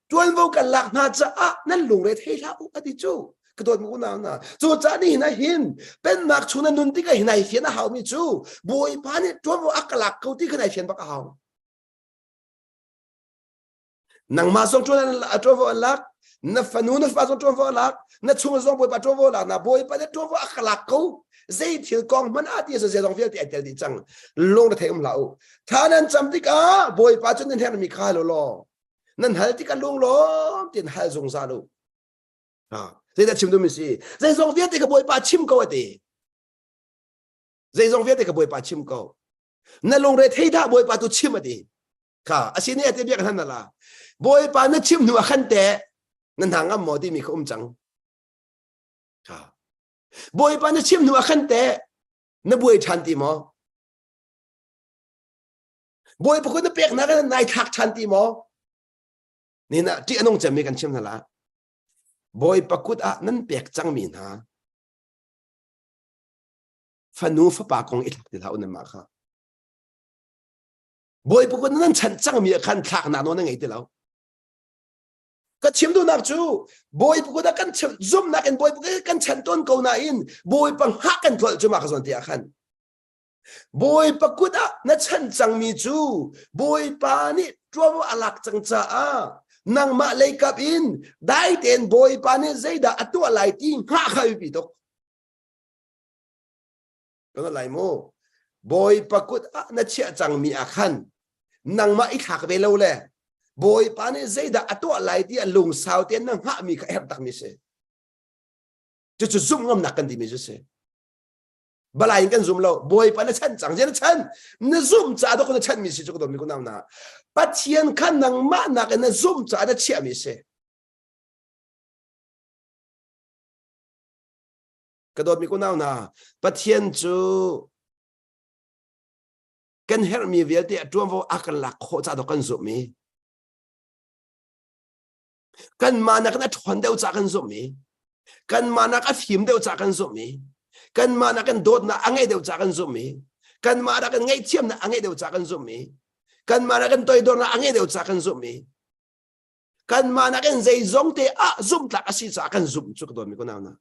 tuan vô cả lạc na cha nan lung re thei la u ati chu ka dot mu na na chu cha ni na hin pen mak chu na nun ti ka hinai fian na haw mi chu boy pa ni tuan vô akalak ko ti ka nai fian ba ka haw nang ma song tuan vô lak na fanu na fa song tuan vô lak na chu song boy pa tuan vô lak na boy pa ni tuan vô akalak ko zai thil kong man ati se se dong fiel ti atel di chang long da thei la u tha nan cham ti ka boy pa chun nen hen mi kha lo nan hal ti ka lung lom tin hal zong za lu zai da chim du mi si zai zong viet ti ka boy pa chim ko ati zai zong viet ti ka boy pa chim ko na lung re thei da boy pa tu chim ati ka asini ati bia kan na la boy pa na chim nu khan te nan hang am mo ti mi ko chang ka boy pa na chim nu khan te na boy chan ti mo boy pa ko na pek na ka nai thak chan ti moนี่นะที่อนงจะมีกันเชื่อมนั่นละบอยปะกุดอ่ะนั่นเปียกจังมีนะฟันนูฟ้าปากของอิทธิลาอุนมาค่ะบอยปะกุดนั่นฉันจังมีขันทักนาโน่นไงที่เราก็เชื่อมดูนักจูบอยปะกุดกันซุ่มนักกันบอยปะกุดกันฉันต้นเกาหนาอินบอยปังหักกันถอดจุมาขส่วนที่อาคันบอยปะกุดอ่ะนั่นฉันจังมีจูบอยปานี่ตัวว่าอลักจังจ้านางมาเลยกับอินได้เต็นบอยปานี่ใจด่าตัวไหลทิ้งหักใครปีตกก็นั่นไหลโมบอยปะกุดอ่ะนั่นเชื่อจังมีอาคันนางมาอีกหักไปแล้วแหละบอยปานี่ใจด่าตัวไหลที่ลุงสาวเต็นนางหักมีใครแอบตักมิเสจะซุ่มงำหนักกันดีมิเสบลายกันซุ่มเราบอยปานี่ฉันจังเจนฉันนี่ซุ่มจ่าตัวคนฉันมิเสจุกตัวมีคนน้ำหนาปัจเจียนขันนังมานักนั่นซุ่มจ่าได้เชื่อมิเสกระโดดมีคนเอาหนาปัจเจียนจูกันเฮร์มีเวียที่จวมว่าอักหลักโคจ่าตัวกันซุ่มมีกันมานักนั่นทวนเดียวจ่ากันซุ่มมี kan mana ka phim deu cha kan zoom mi kan mana kan dot na angai deu cha kan zoom mi kan mana kan ngai thiam na angai deu cha kan zoom mi kan mana kan toy dor na angai deu cha kan zoom mi kan mana kan zai zong te a zoom ta ka si cha kan zoom chu ko mi ko na na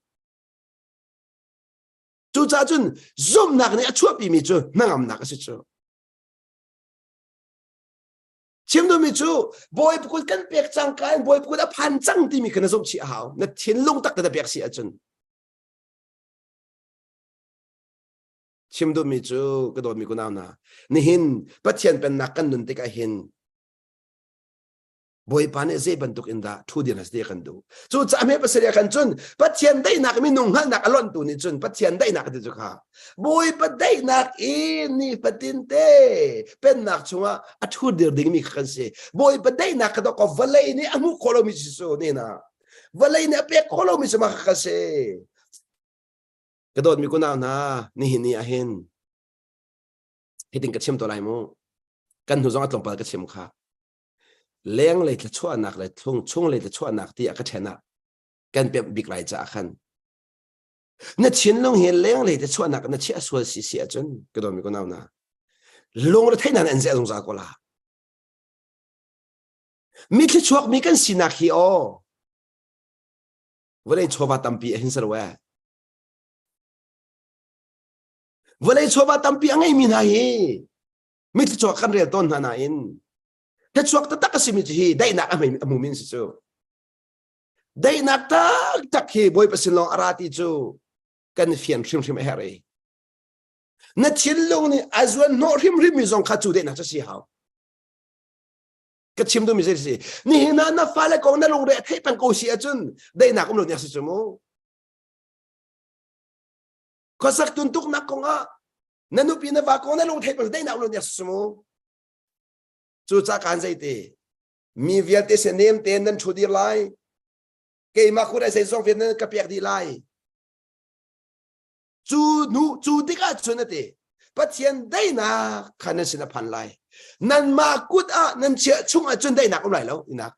chu cha chun zoom nak ni a chua pi mi chu nangam nak si chu chim do mi chu boy pukul kan pek chang kan boy pukul a phan chang ti mi kana zoom chi hao na thin lung tak ta pek si a chun chim do mi chu ka do mi ko na na ni hin pathian pen nak kan nun te ka hin boy pan e ban tuk inda thu din as de kan do chu cha me pasria kan chun pathian dai nak mi nung hal nak alon tu ni chun pathian dai nak de chu kha boy pa dai nak in ni patin te pen nak chunga a thu dir ding mi khan se boy pa dai nak ka do ko valai ni amu kholo mi so ni na valai ni pe kholo mi sama kha se ka do mi ko na na ni hin ni a hin hiting ka chim to lai mo kan hu zong atlong pa ka chim kha leng le tla chua nak le chung le tla chua nak ti a ka thena kan pe big lai cha khan na chin long he leng le tla chua nak na chi aswal si si a chun ka do mi ko na long le thaina an ze zong za ko la mi tla chuak mi kan sinak hi o vale choba tampi hin sar wa vale choba tampi angai mi na hi mi tla chuak kan re ton na in ta chuak ta tak si mi hi dai nak amai amumin si chu dai nak tak hi boy pasin long arati chu kan fian shim heri na chin long ni azwan no rim mi zong kha chu de na cha si hao ka chim do mi si ni na fa le ko na long re thai pan ko si a chun dai nak um lo nya si chu mo ko sak tun tuk nak ko nga nanu pi na va ko na long thai pan dai nak um lo nya si mo chu cha kan zai te mi vial te se nem ten nan chu di lai ke ma khu dai sai song viet nan ka pek di lai chu di ka chu na te pathian dai na khan sin a phan lai nan ma kut a nan che chung a chun dai na ko lai lo ina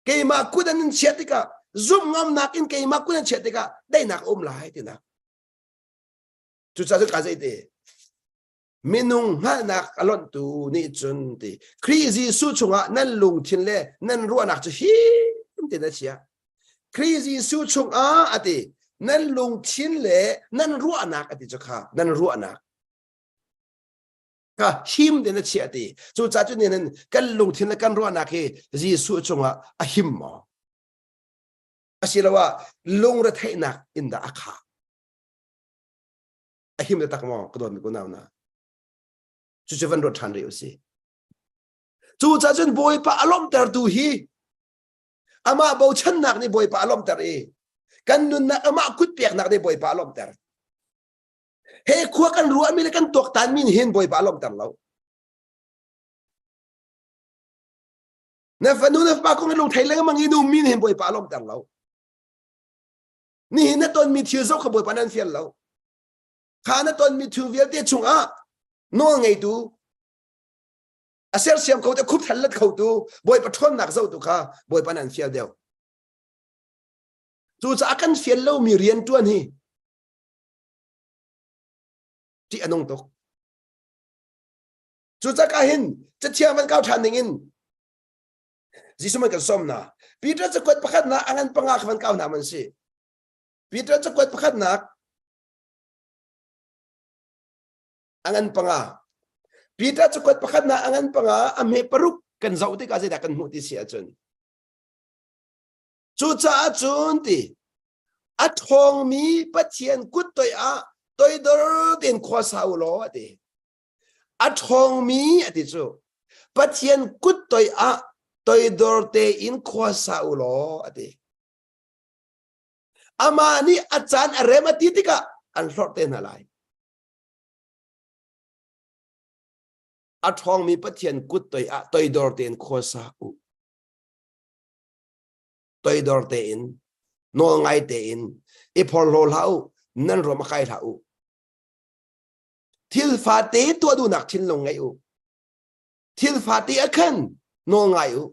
ke ma kut an che ti ka zum ngam nak in ke ma kut an che ti ka dai na lai ti na chu cha ka zai te minung ha nak alon tu ni chun ti crazy su chunga nan lung thin le nan ru nak chu hi ti na chia crazy su chunga ati nan lung thin le nan ru nak ati chu kha nan ru nak ka him de na chia ti chu cha chu ni nan kan lung thin le kan ru nak he ji su chunga a him mo asilawa lung ra thai nak in da akha a him de tak mo ko don ko na chu chu van ro than re si chu cha chun boy pa alom tar tu hi ama bo chan nak ni boy pa alom tar e kan nun na ama kut pek nak ni boy pa alom tar he khua kan ru ami le kan tok tan min hin boy pa alom tar lo na fa nu na pa ko ngelu thai le mang inu min hin boy pa alom tar lo ni na ton mi thiu zo kha boy pa nan fial lo kha na ton mi thiu vial te chung a no ngai tu aser siam ko te khup thalat ko tu boy pathon nak zo tu kha boy panan fial deu tu cha kan fial lo mi rian tuan hi ti anong tok chu cha ka hin cha thiam man kau than ning in jisu man kan som na peter cha kwat pakhat na angan panga khwan kau na man si peter cha kwat pakhat na angan panga Peter chukwat pakhat na angan panga ame paruk kan zau ti ka se da kan mu ti sia chun chu cha chun ti a thong mi pathian kut toi a toi dor den khwa sau lo ati a thong mi ati chu pathian kut toi a toi dor te in khwa sau lo ati ama ni achan aremati tika an hlot te na lai a thong mi pathian kut toi a toi dor ten khosa u toi dor te in no ngai te in e phol lo lau nan ro ma khai lau thil fa te to du nak thin long ngai u thil fa te akhan no ngai u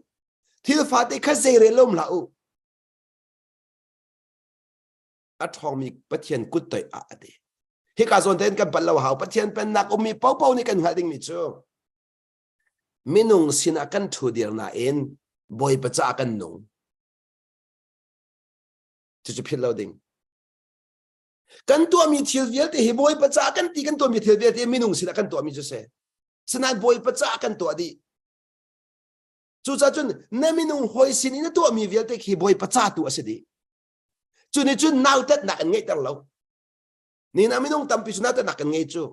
thil fa te kha se re lom lau a thong mi pathian kut toi a ade hi ka zon ten kan palaw hau pathian pen nak mi pau pau ni kan hading mi chu minung sina kan thu dir na en boy pacha kan nung chu phil loading kan tua mi thil vial te hi boy pacha kan ti kan tua mi thil vial te minung sina kan tua mi chu se sina boy pacha kan tua di chu cha chun na minung hoi sin ina tua mi vial te hi boy pacha tu asidi chu ni chun nau tat na kan ngai tar lo ni na minung tam pi chu na tat na kan ngai chu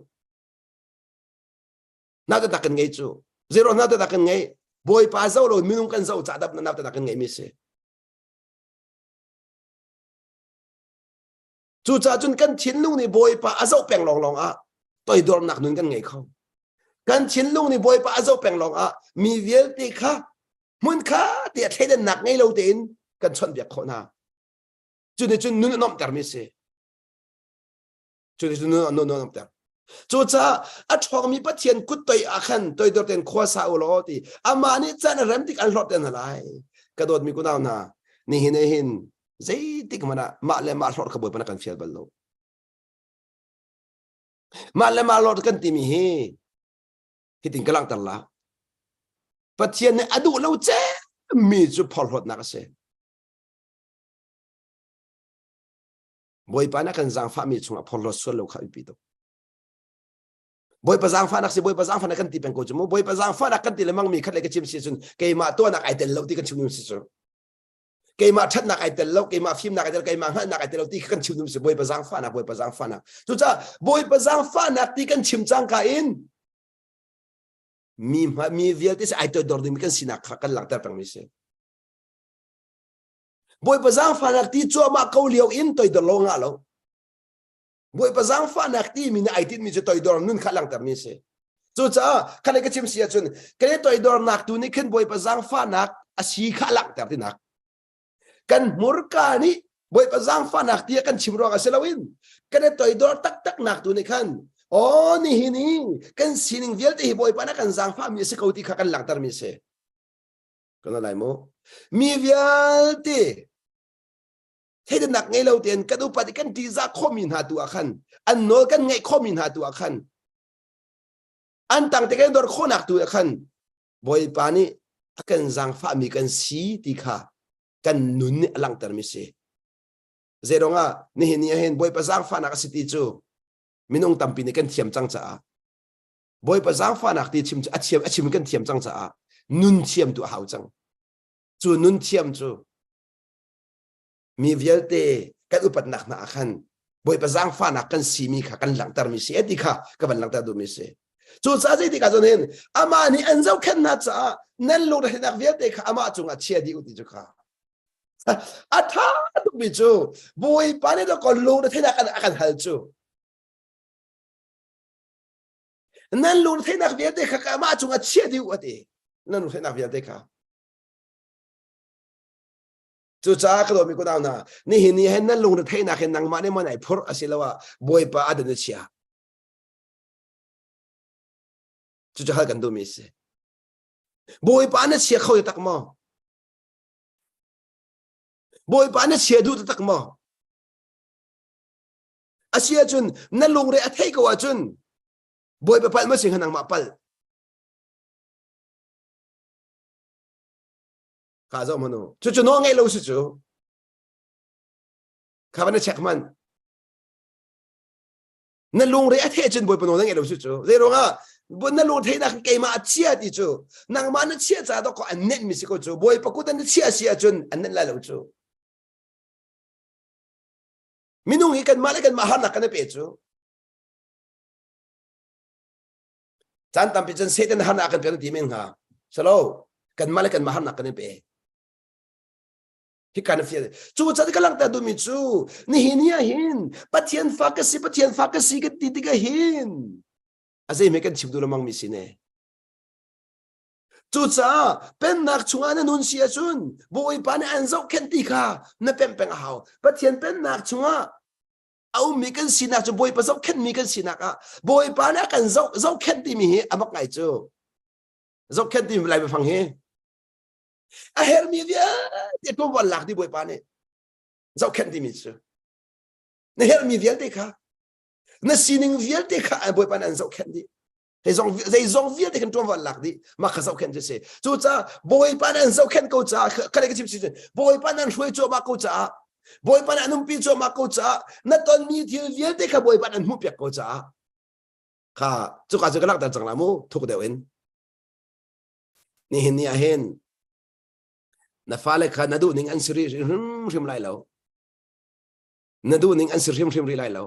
na tat na kan ngai chu zero na tat na kan ngai boy pa zau lo minung kan zau cha dap na tat na kan ngai mi se chu cha chun kan chin lung ni boy pa azau peng long long a toi dor nak nun kan ngai khau kan chin lung ni boy pa azau peng long a mi vial ti kha mun kha ti a theden nak ngai lo tin kan chon biak kho na chu ni chun nun nom tar mi se chu ni chun nun nom tar chu cha a thong mi pathian kut toi a khan toi dor ten khwa sa u lo ti ama ni chan ram tik an lot ten halai ka dot mi ku na ni hin zai tik mana ma le ma hlot khaboy pana kan fial bal lo ma le ma hlot kan ti mi hi hiting kalang tar la pathian ne adu lo che mi chu phol hot na ka se boy pana kan jang fa mi chunga phol lo so lo kha pi to boy pa jang fa nak se boy pa jang fa na kan ti pen ko chu mo boy pa jang fa na kan ti le mang mi khat le ka chim si chun ke ma to na ai tel lo ti kan chum si chu cái mà thắt nạc ai tên lâu cái mà phim nạc ai tên cái mà hát nạc ai tên lâu tí cần chịu nụm sự bôi bà giang pha nạc chúng ta bôi bà giang pha nạc tí cần chìm trang cả in mi việc tí sẽ ai tôi đòi đi mi cần xin nạc cần lặng tạp bằng mi sẽ bôi bà giang pha nạc tí cho mà câu liều in tôi đòi lâu ngạ lâu bôi bà giang pha nạc tí mi nạc ai tí mi cho tôi đòi nun khá lặng tạp mi sẽ chúng ta khá này cái chìm xìa chun cái này tôi đòi nạc tu ní khinh bôi bà giang pha nạc à xì khá lặng tạp tí nạc kan murka ni boy pa jang fa nak tia kan chimro ka selawin kan toy dor tak tak nak tu ni kan o ni hini kan sining vial te boy pa na kan jang fa mi se ko ti kha kan lang tar mi se kan lai mo mi vial te he de nak ngai lo ten ka du pa ti kan ti za khomin ha tu akhan an no kan ngai khomin ha tu akhan an tang te kan dor kho nak tu akhan boy pa ni kan jang fa mi kan si ti kha kan nun ni alang tar mi se zero nga ni hin boy pa jang fa na ka siti chu minung tampi ni kan thiam chang cha boy pa jang fa nak ti chim cha achim kan thiam chang cha nun thiam tu hau chang chu nun thiam chu mi vialte kan upat nak na khan boy pa jang fa nak kan si mi kha kan lang tar mi se ti kha ka ban lang tar du mi se chu cha ji ti ka zon hin ama ni an zau khan na cha nan lo da nak vialte kha ama chunga chia di u ti chu kha à tha được bị chú bùi bán nó còn luôn thế nào ăn hal chú nên luôn thế nào việc đấy cả mà chúng ta chia đi vậy đi nên luôn thế nào việc đấy cả chú cha cái đó mình có nào nè ni hình như hen nên luôn thế nào hen năng mà nên mà này phur asilawa bùi pa ada nó chia chú cha cái đó mình sẽ bùi pa nó chia khâu tắc mà boy pa na sia du tak mo asia chun na lung re athai ko wa chun boy pa pal ma sing hanang ma pal ka zo mano chu chu no ngai lo su chu ka ba na check man na lung re athai chun boy pa no ngai lo su chu zero nga bon na lung thai na ke ma chia ti chu nang ma na chia cha do ko an net mi si ko chu boy pa ku tan chia sia chun an net la lo chu minung ikan malakan mahal nak kena pecu. Jangan pijan setan hana akan kena timin ha. Selalu kan malakan mahal nak kena pe. Hikan fiat. Cuba cari kalang tadu micu. Nihinia hin. Patian fakasi ketiga hin. Azai mekan cip dulu mang misine. Cuca penak cungan nun sia cun. Boy pane anzau kentika na pempeng hau. Patian penak cunga. Au mikan sinak cu boy pasau ken mikan sinak a. Boy pane kan zau ken ti mi hi amak ngai cu. Zau ken ti lai befang hi. Aher mi dia tu walak di boy pane. Zau ken ti mi cu. na her mi vial te kha na sining vial te kha boy pan an zau khen di they zong vial te kan tuam wal lak di ma kha zau khen je se chu cha boy pan an zau khen ko cha kha ka chim chi boy pan an hroi cho ma ko cha boy pan an pi cho ma ko cha na ton mi thil vial te kha boy pan an mu pek ko cha kha chu ka chu ka lak ta chang la mu thuk de wen ni hin ni a hen na fale kha na du ning an sri rim lai lo na du ning an sri rim ri lai lo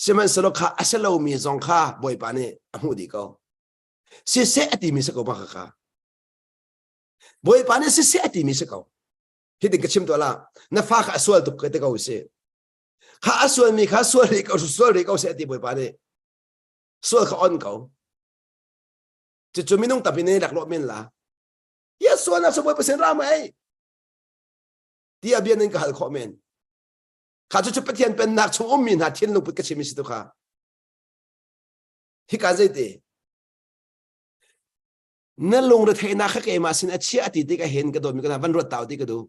seman selo kha asalo mi zong kha boy pa ne amu di ko si se ati mi se ko ba kha boy pa ne si se ati mi se ko hi de kachim to la na fa kha aswal tu ke te ko se kha aswal mi kha swal ri ko se ati boy pa ne swal kha on ko chu minung tapi ne lak lo men la ya swal na so boy pa sen ra mai ti abian ning ka hal kho men kha chu pa thian pen nak chung min ha thiên lục put ka chimi si to kha hi ka zai te na long re thei na kha ke ma sin a chia ati te ka hen ka do mi ka van ro taw ti ka do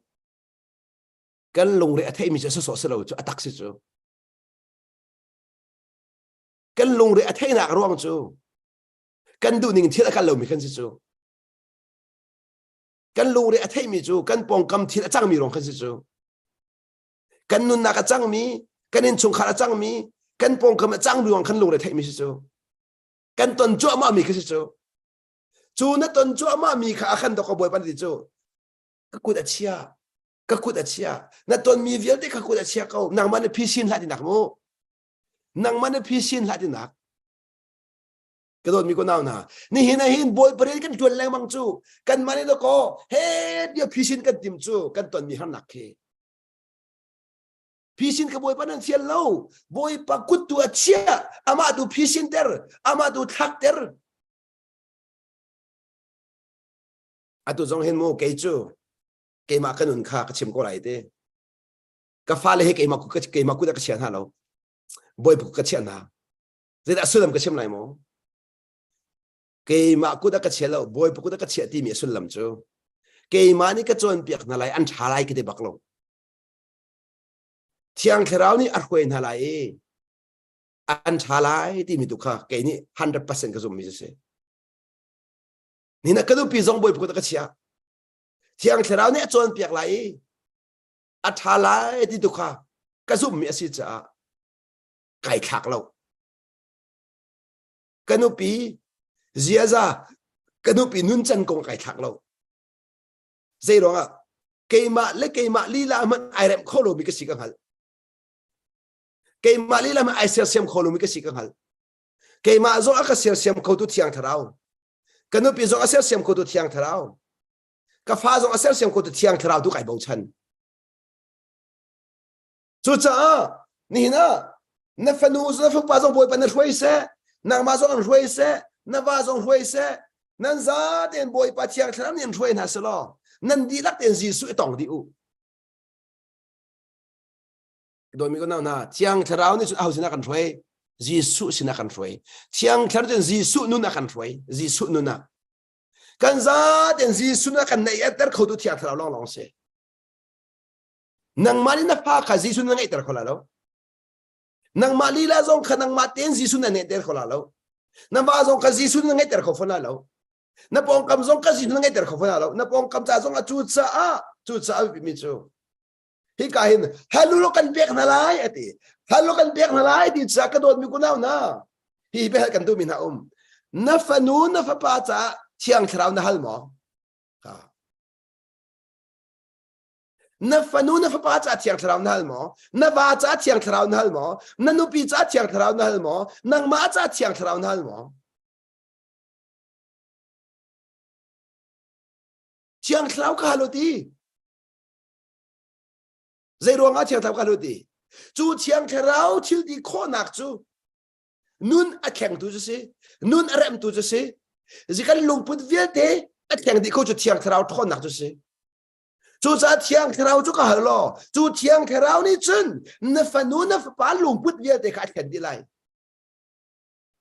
kan long re a thei mi so so lo chu atak si chu kan long re a thei na ro chu kan du ning thil ka lo mi kan si chu kan long re a thei mi chu kan pong kam thil a chang mi rong kan si chu kan nun na ka chang mi kan in chung kha chang mi kan pong kam chang ruang kan long re thei mi si chu kan ton chu ma mi ka si chu chu na ton chu ma mi kha khan to ko boy pan ti chu ka ku da chia na ton mi vial te ka ku da chia ko nang man phi sin la ti nak mo nang man phi sin la ti nak ka don mi ko naw na ni hin boy pare kan tuan lang mang chu kan man do ko he dia phi sin kan tim chu kan ton mi han nak ke phi sin ka boy pan an sial lo boy pa kut tu a chia ama tu phi sin ter ama tu thak ter atu zong hen mo ke chu ke ma kanun kha ka chim ko lai te ka fa le he ke ma ku da ka chian ha lo boy pu ka chian na ze da sulam ka chim lai mo ke ma ku da ka chian lo boy pu ku da ka chia ti mi sulam chu ke ma ni ka chon piak na lai an tha lai ke de bak lo thiang kherau ni ar khoi na lai an tha lai ti mi tu kha ke ni 100% ka zum mi se ni na ka du pi zong boy pu ku da ka chia thiang kherau ni chon piak lai a tha lai ti tu kha ka zum mi si cha kai khak lo kanu pi zia za kanu pi nun chan kong kai khak lo zai rong a ke ma li la man ai rem kholo mi ka si ka hal ke ma li la man ai ser sem kholo mi ka si ka hal ke ma zo a ka ser sem kho tu thiang tharau kanu pi zo a ser sem kho tu thiang tharau ka fa zo a ser sem kho tu thiang tharau tu kai bo chan chu cha ni na na fa nu zo fa pa zo boy pa na hroi se nang ma zo ang hroi se na va zo hroi se nan za den boy pa thiang tharam nim hroi na se lo nan di lak den ji su tong di u do mi ko na thiang tharau ni su au sina kan hroi ji su sina kan hroi thiang thar den ji su nu na kan hroi ji su nu na kan za den ji su na kan nei ter kho tu thiang tharau long long se nang mali na fa kha ji su na ngai ter kho la lo nang mali la zong kha nang ma ten ji su na ne ter kho la lo na ba zong kha ji su na ngai ter kho fo na lo na pong kam zong ka ji su na ngai ter kho fo na lo na pong kam cha zong a chu cha mi chu hi ka hin halu lo kan pek na lai ati halu kan pek na lai ti cha ka dot mi ku na hi be kan tu mi na na fa nu na fa pa cha chiang thrau na hal mo ha na fa nu na fa pa cha chiang thrau na hal mo na va cha chiang thrau na hal mo na nu pi cha chiang thrau na hal mo nang ma cha chiang thrau na hal mo chiang thrau ka lo ti zai ro nga chiang thrau ka lo ti chu chiang thrau thil di kho nak chu nun a kheng tu se nun a rem tu se zikan lung put vial te a kheng di kho chu chiang thrau thon nak tu se chu cha thiang thrau chu ka halo chu thiang thrau ni chun na fa nu na fa pa lung put vial te ka khen di lai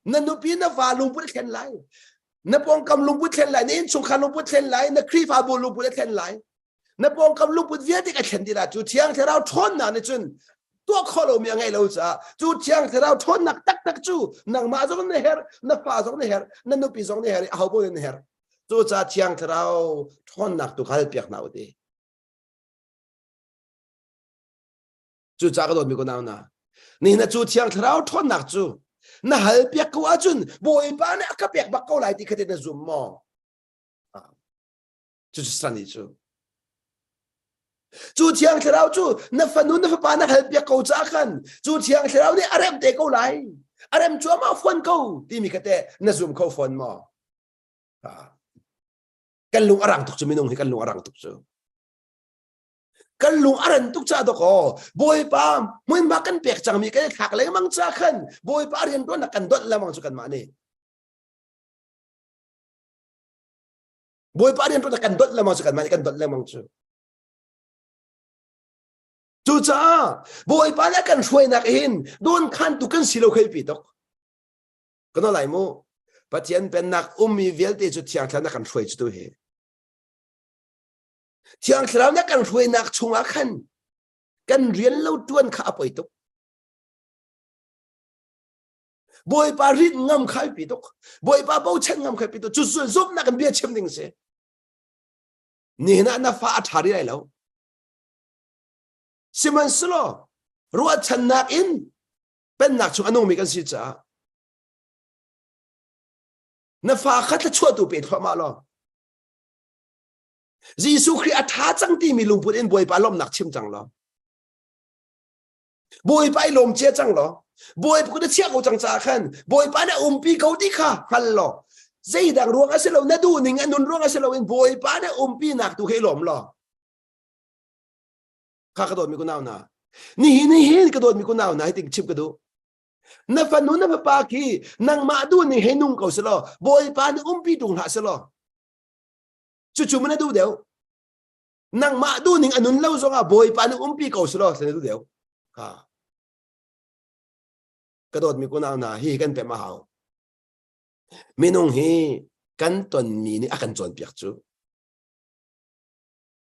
na nu pi na fa lung put khen lai na pong kam lung put khen lai ni chung khan lung put khen lai na kri fa bo lung put khen lai na pong kam lung put vial te ka khen di la chu thiang thrau thon na ni chun tua kholo mi ngai lo cha chu chiang tharau thon nak tak tak chu nang ma jong ne her na pa jong ne her na nu pi jong ne her hau bo ne her chu cha chiang tharau thon nak tu khal piak nau de chu cha ga dot mi ko nau na ni na chu chiang tharau thon nak chu na hal piak ko achun boi pa ne ka piak bak ko lai ti khate na zum mo chu san ni chu chiang tharau chu na fanun na pa na hal piak ko cha khan chu chiang tharau ni arem te ko lai arem chu ma phone ko ti mi khate na zum ko phone mo kan lung arang tuk chu minung hi kan lung arang tuk chu kan lung aran tuk cha do ko boi pa mun ba kan pek chang mi kan thak le mang cha khan boi pa rian do na kan dot la mang chu kan ma ni boi pa rian do na kan dot la mang chu kan ma ni kan dot la mang chu chu cha boi pa la kan shoi nak hin don khan tu kan silo khai pi tok kan lai mo pathian pen nak mi velte chu thiang thlan na kan shoi chu tu he thiang thlau na kan shoi nak chunga khan kan rian lo tuan kha apoi tok boi pa rit ngam khai pi tok boi pa bo chen ngam khai pi tok chu chu zob na kan bia chem ding se ni na fa thari lai lo siman slo ruwa chan nak in pen nak chung anong mi kan si cha na fa khat la chua tu pe thwa ma lo Giêsu Christ tha chang ti mi lung put in boi pa lom nak chim chang lo boi pa lom che chang lo boi pu da chia ko chang cha khan boi pa na pi ko ti kha hal lo zai dang ruang aselo na du ning anun ruang aselo in boi pa na pi nak tu he lom lo kha ka do mi ko naw na ni hin ka do mi ko naw na ti chip ka do na fa nu na pa ki nang ma du ni he nung ko selo boi pa na pi tung ha selo chu mana du deu nang ma du ning anun lo zonga boi pa na pi ko selo se du deu ha ka do mi ko naw na hi kan pe ma hao minung hi kan ton mi ni akan chon piak chu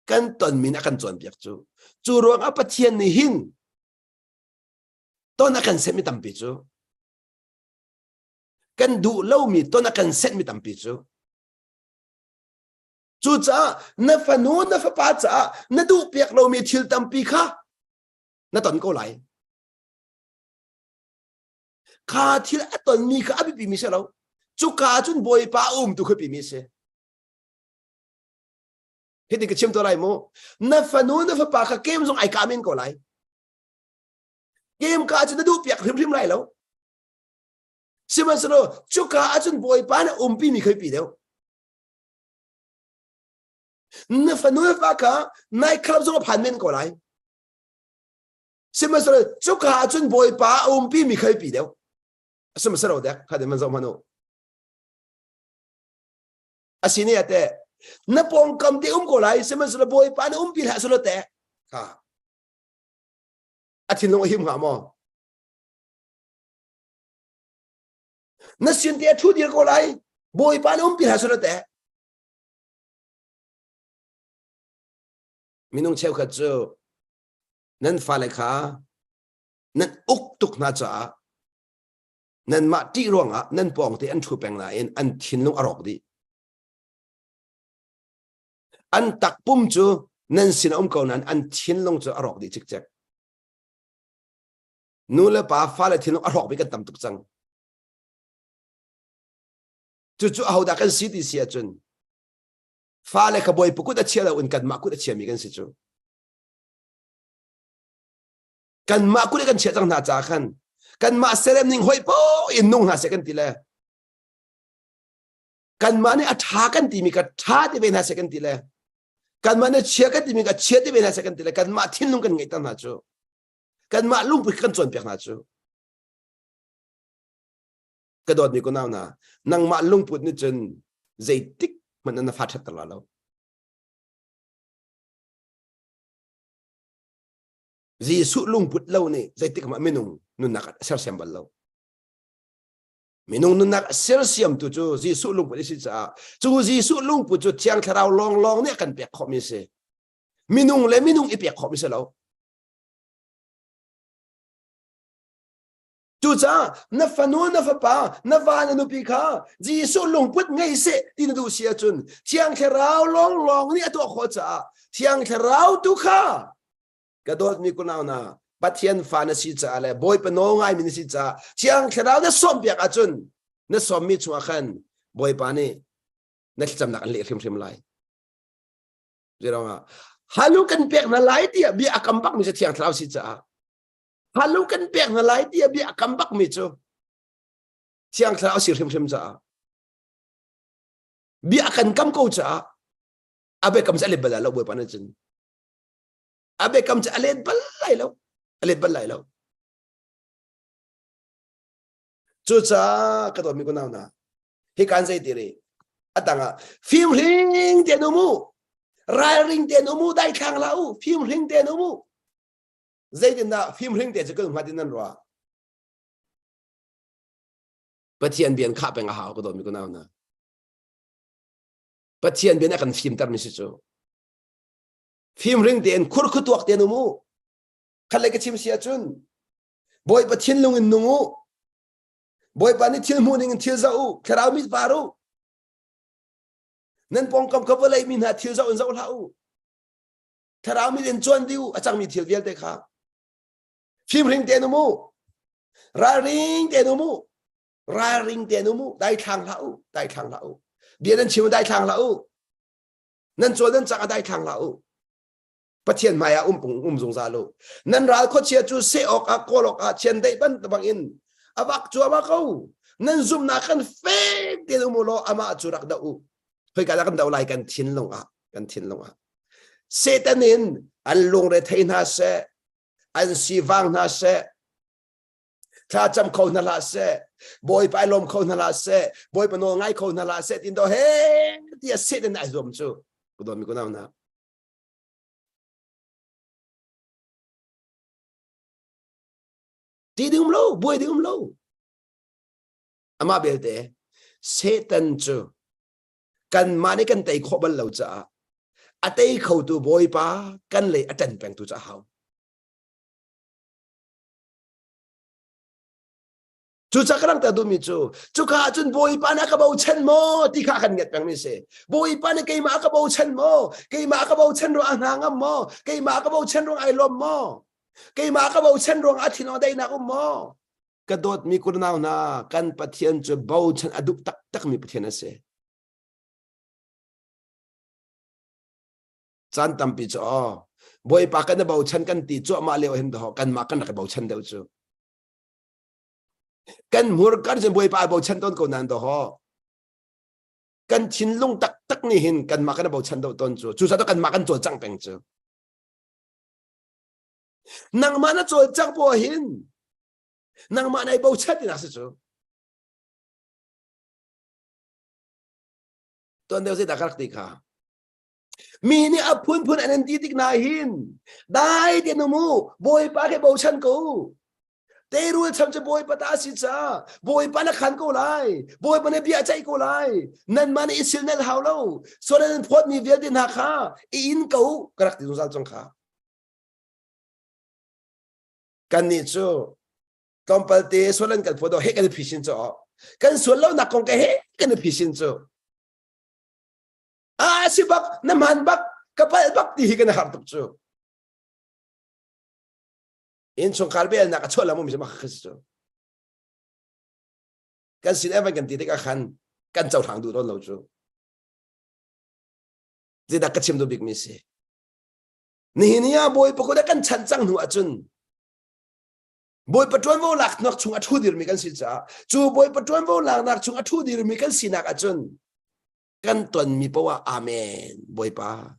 kan ton mi na kan chon piak chu ruang apathian ni hin to na kan set mi tam pi chu kan du lo mi to na kan set mi tam pi chu cha na fa nu na fa pa cha na du piak lo mi thil tam pi kha na ton ko lai kha thil aton mi kha abi pi mi se lo chu ka chun boi pa tu kha pi mi se hiti ka chim to lai mo na fa nu na fa pa kha kem zong ai ka min ko lai kem ka chun na du piak hrim lai lo siman selo chu ka chun boi pa na pi mi khai pi deu na fa nu fa ka nai club zong phan men ko lai siman selo chu ka chun boi pa pi mi khai pi deu siman selo de kha de man zong mano asini ate na pong kam te ko lai siman selo boi pa na pi la selo te ha athin long him nga mo na sin te thu dir ko lai boi pa na pi la selo te minung cheu kha chu nan fa le kha nan uk tuk na cha nan ma ti ronga nan pong te an thu peng na in an thin long arok di an tak pum chu nan sin ko nan an thin long chu arok di chik chek nu le pa fa le thin long arok bi kan tam tuk chang chu au da kan si ti sia chun fa le ka boi pu ku da chia la un kan ma ku da chia mi kan si chu kan ma ku de kan chia chang na cha khan kan ma serem ning hoi po in nung ha second ti le kan ma ne atha kan ti mi ka tha ti be na second ti le kan ma ne chia ka ti mi ka chia ti be na second ti le kan ma thin lung kan ngai ta na chu kan ma lung pu kan chon pek na chu ka dot mi ko naw na nang ma lung put ni chen zai tik man na fa that la lo Giêsu lung put lo ni zai tik ma minung nun nak ser sem bal lo minung nun nak ser siam tu chu Giêsu lung put si cha chu Giêsu lung put chu chiang tharau long ne kan pek kho mi se minung le minung i pek kho mi se lo chú cha na phanu na phapa na va na nupi kha Giêsu lung put ngay se tin du sia chun thiang kherao long long ni atu kho cha thiang kherao tu kha kadot mi kunau na pathian fa na si cha le boy pa no ngai mi si cha thiang kherao na som piak a chun na som mi chua khan boy pa ni na cham nak le khim lai zero halu kan pek na lai dia bi akam bak mi se thiang kherao si cha halu kan pek na lai dia bi akam bak mi chu thiang kherao si khim cha bi akan kam ko cha abe kam sa le bala lo boy pa na chun abe kam cha ale balai lo chu cha ka to mi ko na hi kan sai tire atanga phim ring te no mu rai ring te no mu dai khang lau phim ring te no mu zai din na phim ring te cha ko ma din nan ro pathian bian kha peng a ha ko to mi ko na pathian bian akan phim tar mi si chu phim ring ten khur khu tuak ten mu khale ke chim sia chun boy pa thin lung in nungu boy pa ni thil mu ning thil za u kharau mi paru nan pong kam ka lai min ha thil za un za u kharau mi den chon diu achang mi thil vel te kha phim ring ten mu ra ring ten mu dai thang lau bia nan chim dai thang lau nan chon nan chang dai thang lau pathian maya pung zung za lo nan ral kho chia chu se ok a kolok a chen dei ban tabang in awak chu ama ko nan zum na kan fe te mu lo ama chu rak da u hoi ka kan dau lai kan thin long a setanin an lung re thein ha se an si wang na se tha cham kho na la se boy pai lom kho na la se boy pa no ngai kho na la se tin do he ti a se den ai zom chu ku do mi ko na ti dum lo boy dum lo ama belte Satan chu kan mani kan tai khobal lo cha atei khau tu boy pa kan le atan peng tu cha hau chu cha krang ta du mi chu kha chun boy pa na ka bau chen mo ti kha kan nget peng mi se boy pa na ke ma ka bau chen mo ke ma ka bau chen ro anang mo ke ma ka bau chen ro ai lom mo cái mà các bầu chân ruộng thì nó đây nào cũng mò cái đốt mi cũng nào na căn pathian cho bầu chân aduk tak tak mi pathian ase chan tam pi cho boy pa kan bầu chân kan ti cho ma leo hen do kan ma kan ka bầu chân deu chu kan mur kan chen boy pa bầu chân ton ko nan do ho kan chin lung tak tak ni hin kan ma kan bầu chân do ton chu sa to kan ma kan cho chang peng chu nang mana cho chak po hin nang mana ai bau chat na se chu ton deu se da karak ti kha mi ni apun an ti tik na hin dai de no mu boy pa ke bau chan ko te ru cham che boy pa ta si cha boy pa na khan ko lai boy pa ne bia chai ko lai nan mana isil nel haw lo so nan phot mi vel din ha kha in ko karak ti zal chong kha kan ni chu tompal te solan kan photo he kan phishin cho kan solo na kong ke he kan phishin cho a sibak na man bak kapal bak ti hi kan hartup chu in chung kalbel na ka chola mo mi ma khis chu kan sin evan kan ti te ka khan kan chau thang du don lo chu ji da ka chim do big mi se ni hinia boy pa ko da kan chan chang nu achun boy patron vo lak nak chung athu dir mi kan si cha chu boy patron vo lak nak chung athu dir mi kan si nak achun kan ton mi pawa amen boy pa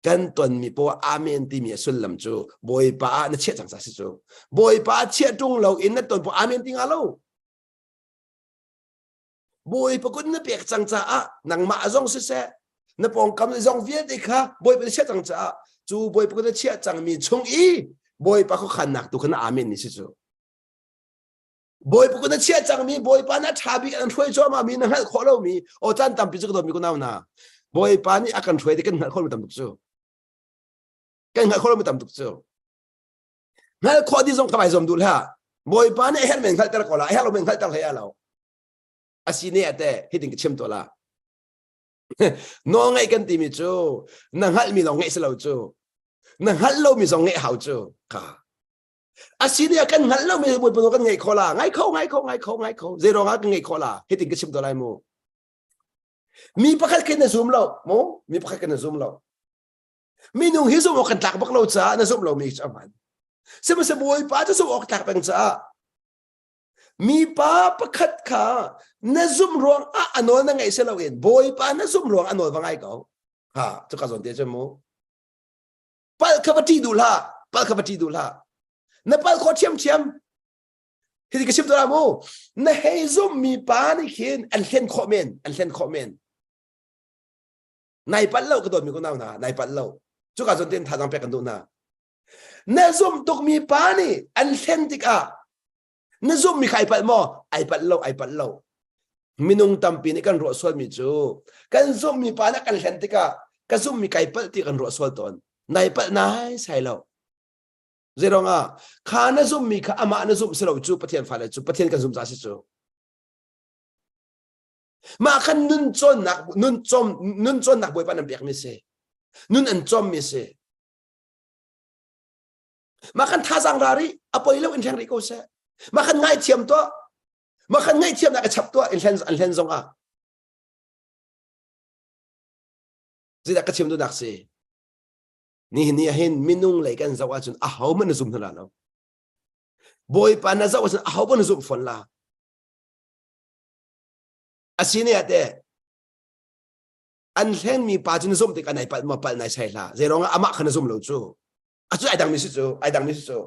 kan ton mi pawa amen ti mi sul lam chu boy pa na che chang sa si chu boy pa che tung lo in na ton po amen ti nga lo boy pa kun na pek chang cha a nang ma zong se se na pong kam zong vie ti kha boy pa che chang cha chu boy pa kun che chang mi chung i boy pa ko khan nak tu khana amen ni si chu boy pa ko na chia chang mi boy pa na thabi an thoi cho ma mi na hal kholo mi o chan tam pi chu ko mi ko na boy pa ni akan thoi de kan hal kholo tam tu chu kan hal kholo mi tam tu chu ngay khó đi dòng cái bài dòng đủ ha bồi bán này hết mình khai tao có là hết lo mình khai tao hay là asini ate hiting cái chim to là nó ngay cần tìm chú nàng hát mi lòng ngay sẽ lâu chú nàng hát lâu mi dòng ngay hảo chú cả asini cần hát lâu mi bồi bán cái ngay khó là ngay khó zero ngắt ngay khó là hiting cái chim to lại mu mi pakat cái này zoom lâu mu mi pakat cái này zoom lâu mi nung hi zoom kan tak bak lâu cha na zoom lâu mi chaman xem mà bồi bán cho zoom tak bang cha mi pa pakat ka na zoom ruang ano na ngay sẽ lâu in bồi pa na zoom ruang ano vang ai ko ha cho ka zon te cho mu pal kapati dul ha na pal ko chiam thì cái chim to la mu na hey zoom mi pa ni khin an khen comment này bắt lâu cái đồ mi cũng nào na này bắt lâu chú cả dân tên thằng bé cái đồ na na zoom tục mi pa ni an khen tik na zoom mi khai bắt mo ai bắt lâu minung tampi ni kan ro sol mi chu kan zoom mi pa na kan khen tik kan zoom mi khai bắt ti kan ro sol ton này bắt nai sai lâu zero nga kha na zoom mi kha ama na zoom selo chu pathian fa le chu pathian kan zoom za si chu mà khăn nun chôn nạc bồi pan làm việc mi se nun ăn chom mi se mà khăn tha giang ra ri apoi lâu in thang ri ko se mà khăn ngay thiam to mà khăn ngay thiam nạc chap to in len zong gì đã cái thiam to nạc se ni hin minung lại kan zawa chun hau man zoom thla lo bồi pan na zawa chun hau man zoom phone la asini ate an hlen mi pa chin zoom te kanai pa ma pal nai sai la zero nga ama khana zoom lo chu achu ai dang mi chu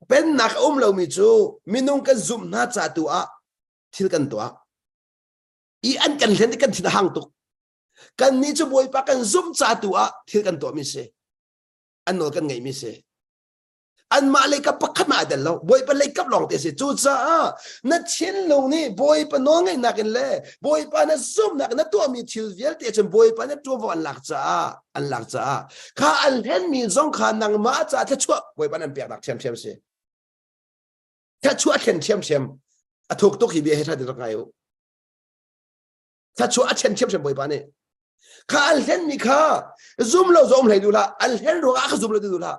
pen nak lo mi chu minung kan zoom na cha tu thil kan to i an kan hlen kan thina hang tu kan ni chu boi pa kan zoom cha tu thil kan to mi se an no kan ngai mi se an ma le ka pakhat ma dal lo boi pa le kap long te se chu cha na chin lo ni boi pa no ngai na ken le boi pa na zoom na na to mi thil vel te chen boi pa na to vo an lak cha kha an hen mi zong kha nang ma cha tha chu boi pa nan pek dak chem se tha chu a chen chem a thok tok hi be he tha de ngai u tha chu a chen chem boi pa ne kha an hen mi kha zoom lo lai du la an hen ro a kha zoom lo du la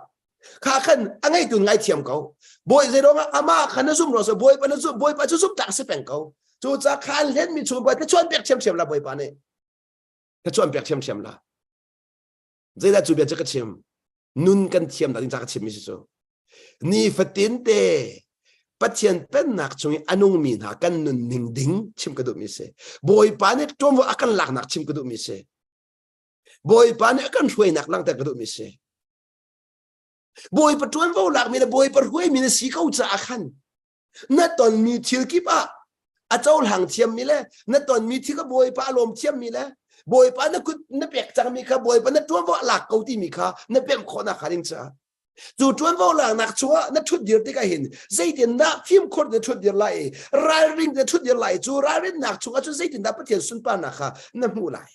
khá khăn anh ấy từ ngay thiam câu bồi gì đó mà khăn nó zoom rồi bồi pa chú zoom tạc sẽ bèn câu chú cha khăn lên mi chú bồi cái chuan bẹt xem là bồi pa này cái chuan bẹt xem là dây là chú bẹt cái xem nun căn thiam là tính ra cái xem mi chú ni phát tiến tê bắt chuyện bên nạc chung anung mi na căn nun ning ding chim cái độ mi se bồi pa này trôm vào akan lạc nạc chim cái độ mi se bồi pa này akan huay nạc lang cái độ mi se bồi pa tuan vô lạc mi là bồi pa huay mi là xí câu cha khăn na toàn mi thiêu kíp châu hàng thiêm mi lẽ na toàn mi thiêu cái bồi pa lom thiêm mi lẽ bồi pa na bẹt chẳng mi kha bồi pa na tuan vô lạc câu ti mi kha na bẹm khó na khá đình cha dù tuan vô lạc nạc chúa na chút điều tí cái hình dây tiền na phim khôn na chút điều lại ra ring na chút điều lại chú ra ring nạc chúa chú dây tiền na bắt tiền xuân pa na kha na mu lại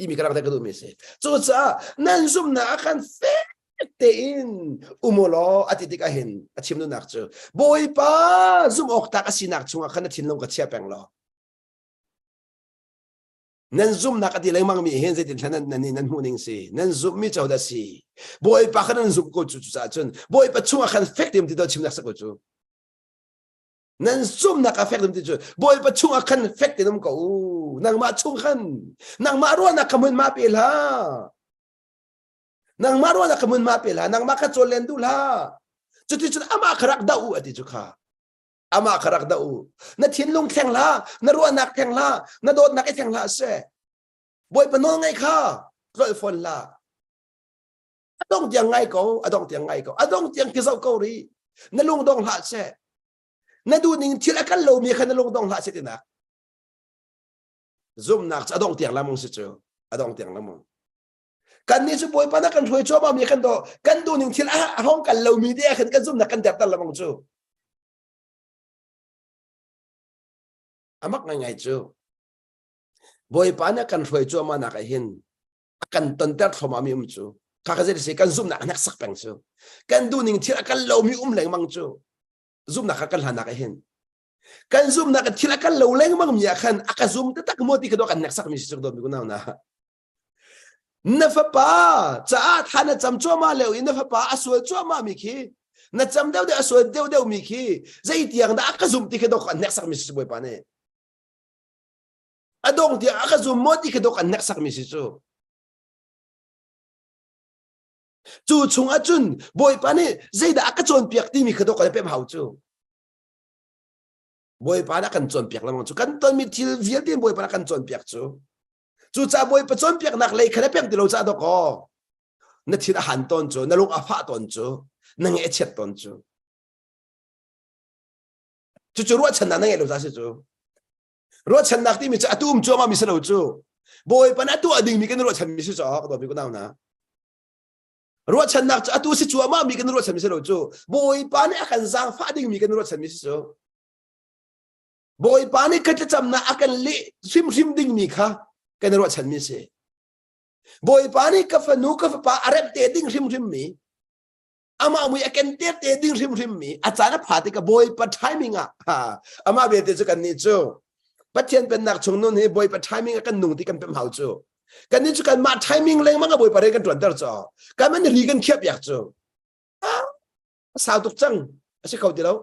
mi cái đó mi se cho cha nan zoom na akan fe te in umolo atiti ka hin achim nu nak chu boy pa zoom ok ta asinak chunga khana thinlong ka chia peng lo nan zoom na ka ti mang mi hen ze tin thanan nan huning si nan zoom mi chawda si boy pa khana zoom ko chu cha chun boy pa chunga khan fek tim ti do chim nak sa ko chu nan zoom na ka fek tim ti chu boy pa chunga khan fek tim ko nang ma chung khan nang ma ro na kamun ma pel ha nang ma ro na kamun ma pel ha nang ma ka cholen du la chu ti chu ama kharak da u ati chu kha ama kharak da u na thin lung theng la na ro nak theng la na dot nak theng la se boy pa no ngai kha roi phone la adong tiang ngai ko adong tiang ki zau ko ri na lung dong la se na du ning thil akan lo mi khan na lung dong la se ti na zoom nak adong tiang lamong si chu adong tiang lamong kan ni chu boy pa na kan thoi cho ba mi kan do kan du ning thil hong kan lo mi de kan zoom na kan dap ta lamong chu amak ngai chu boy pa na kan thoi cho ma na ka hin kan ton tat thoma mi chu khá cái gì kan zoom na nak sak peng chu kan du ning thila kan lo mi leng mang chu zoom na kan hana ka hin kan zoom na kan thila kan lo leng mang mi khan aka zoom ta tak mo ti ka do kan nak sak mi chu do mi ko na na fa pa cha thana cham chu ma le in na fa pa asol chu ma mi khi na cham deu de asol deu mi khi zai tiang da aka zoom ti ka do kan nak sak mi chu boy pa ne adong ti aka zoom mo ti ka do kan nak sak mi chu chu chung a chun boy pa ne zai da aka chon piak ti mi ka do kan pe hau chu boy pa na kan chon piak lamang chu kan ton mi thil vial tin boy pa na kan chon piak chu chu cha boy pa chon piak nak lei khana pek ti lo cha do ko na thil a han ton chu na lung a pha ton chu na nge chet ton chu chu ro chan na nge lo sa se chu ro chan nak ti mi cha atum chu ma mi se lo chu boy pa na tu ading mi kan ro chan mi se cho ko do mi ko na na ro chan nak cha atu se chu ma mi kan ro chan mi se lo chu boy pa ne akan zang fa ding mi kan ro chan mi se chu boy pa ni ka cham na akan li rim ding mi kha kan ro chan mi se boy pa ni ka fa nu ka fa pa arep te ding rim mi ama mu akan te ding rim mi achana phati ka boy pa timing a ha ama be te chu kan ni chu pathian pen nak chung nun he boy pa timing akan nung ti kan pem hau chu kan ni chu kan ma timing leng ma boy pa re kan tron dar cho kan man ri kan khep yak chu sao tuk chang ase khau ti lo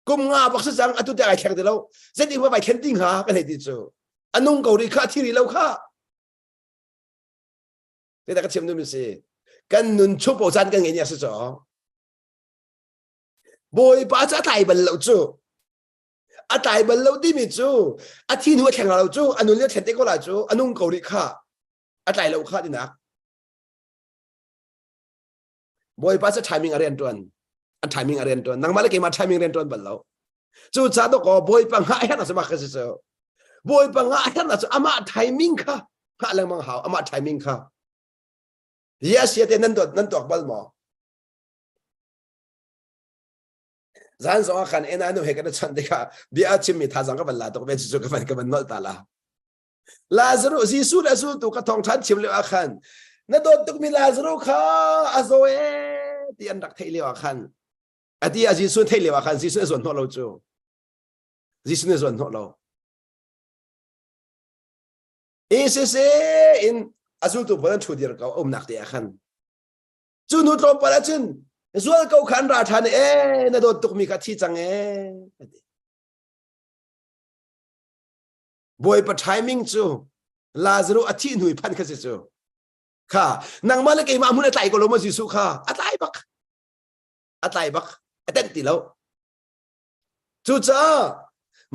kum nga bak sa chang atu te ai khek ti lo zeti ba bai khen ting ha kan he ti chu anung ko ri kha thi ri lo kha te da ka chem nu mi se kan nun chu po chan kan nge nya sa cho boy pa cha tai ban lo chu a tai ban lo ti mi chu a thi nu kheng lo chu anun le then te ko la chu anung ko ri kha a tai lo kha ti nak boy pa cha timing arian ton a timing arian ton nang ma le ke ma timing arian ton ban lo chu cha do ko boy pa nga ya na sa ma kha se boy pa nga ya na sa ama timing kha ha lang mang hao ama timing kha yes ye te nan dot bal mo zan so khan ena no he ka chan de ka bi a chim mi tha jang ka ban la to be chu ka ban nol ta la lazarus jisu la su tu ka thong than chim le a khan na dot tuk mi lazarus kha azoe ti an rak thei le a khan ati a jisu thei le a khan jisu zon no lo chu jisu ne zon no lo ese in azul tu pon chu dir ka nak te a khan chu nu tro pa la chun zual kau khan ra than na do tuk mi ka thi chang boy pa timing chu lazarus athi nui phan kha se chu kha nang ma le ke ma mun tai ko lo ma jisu kha atai bak aten ti lo chu cha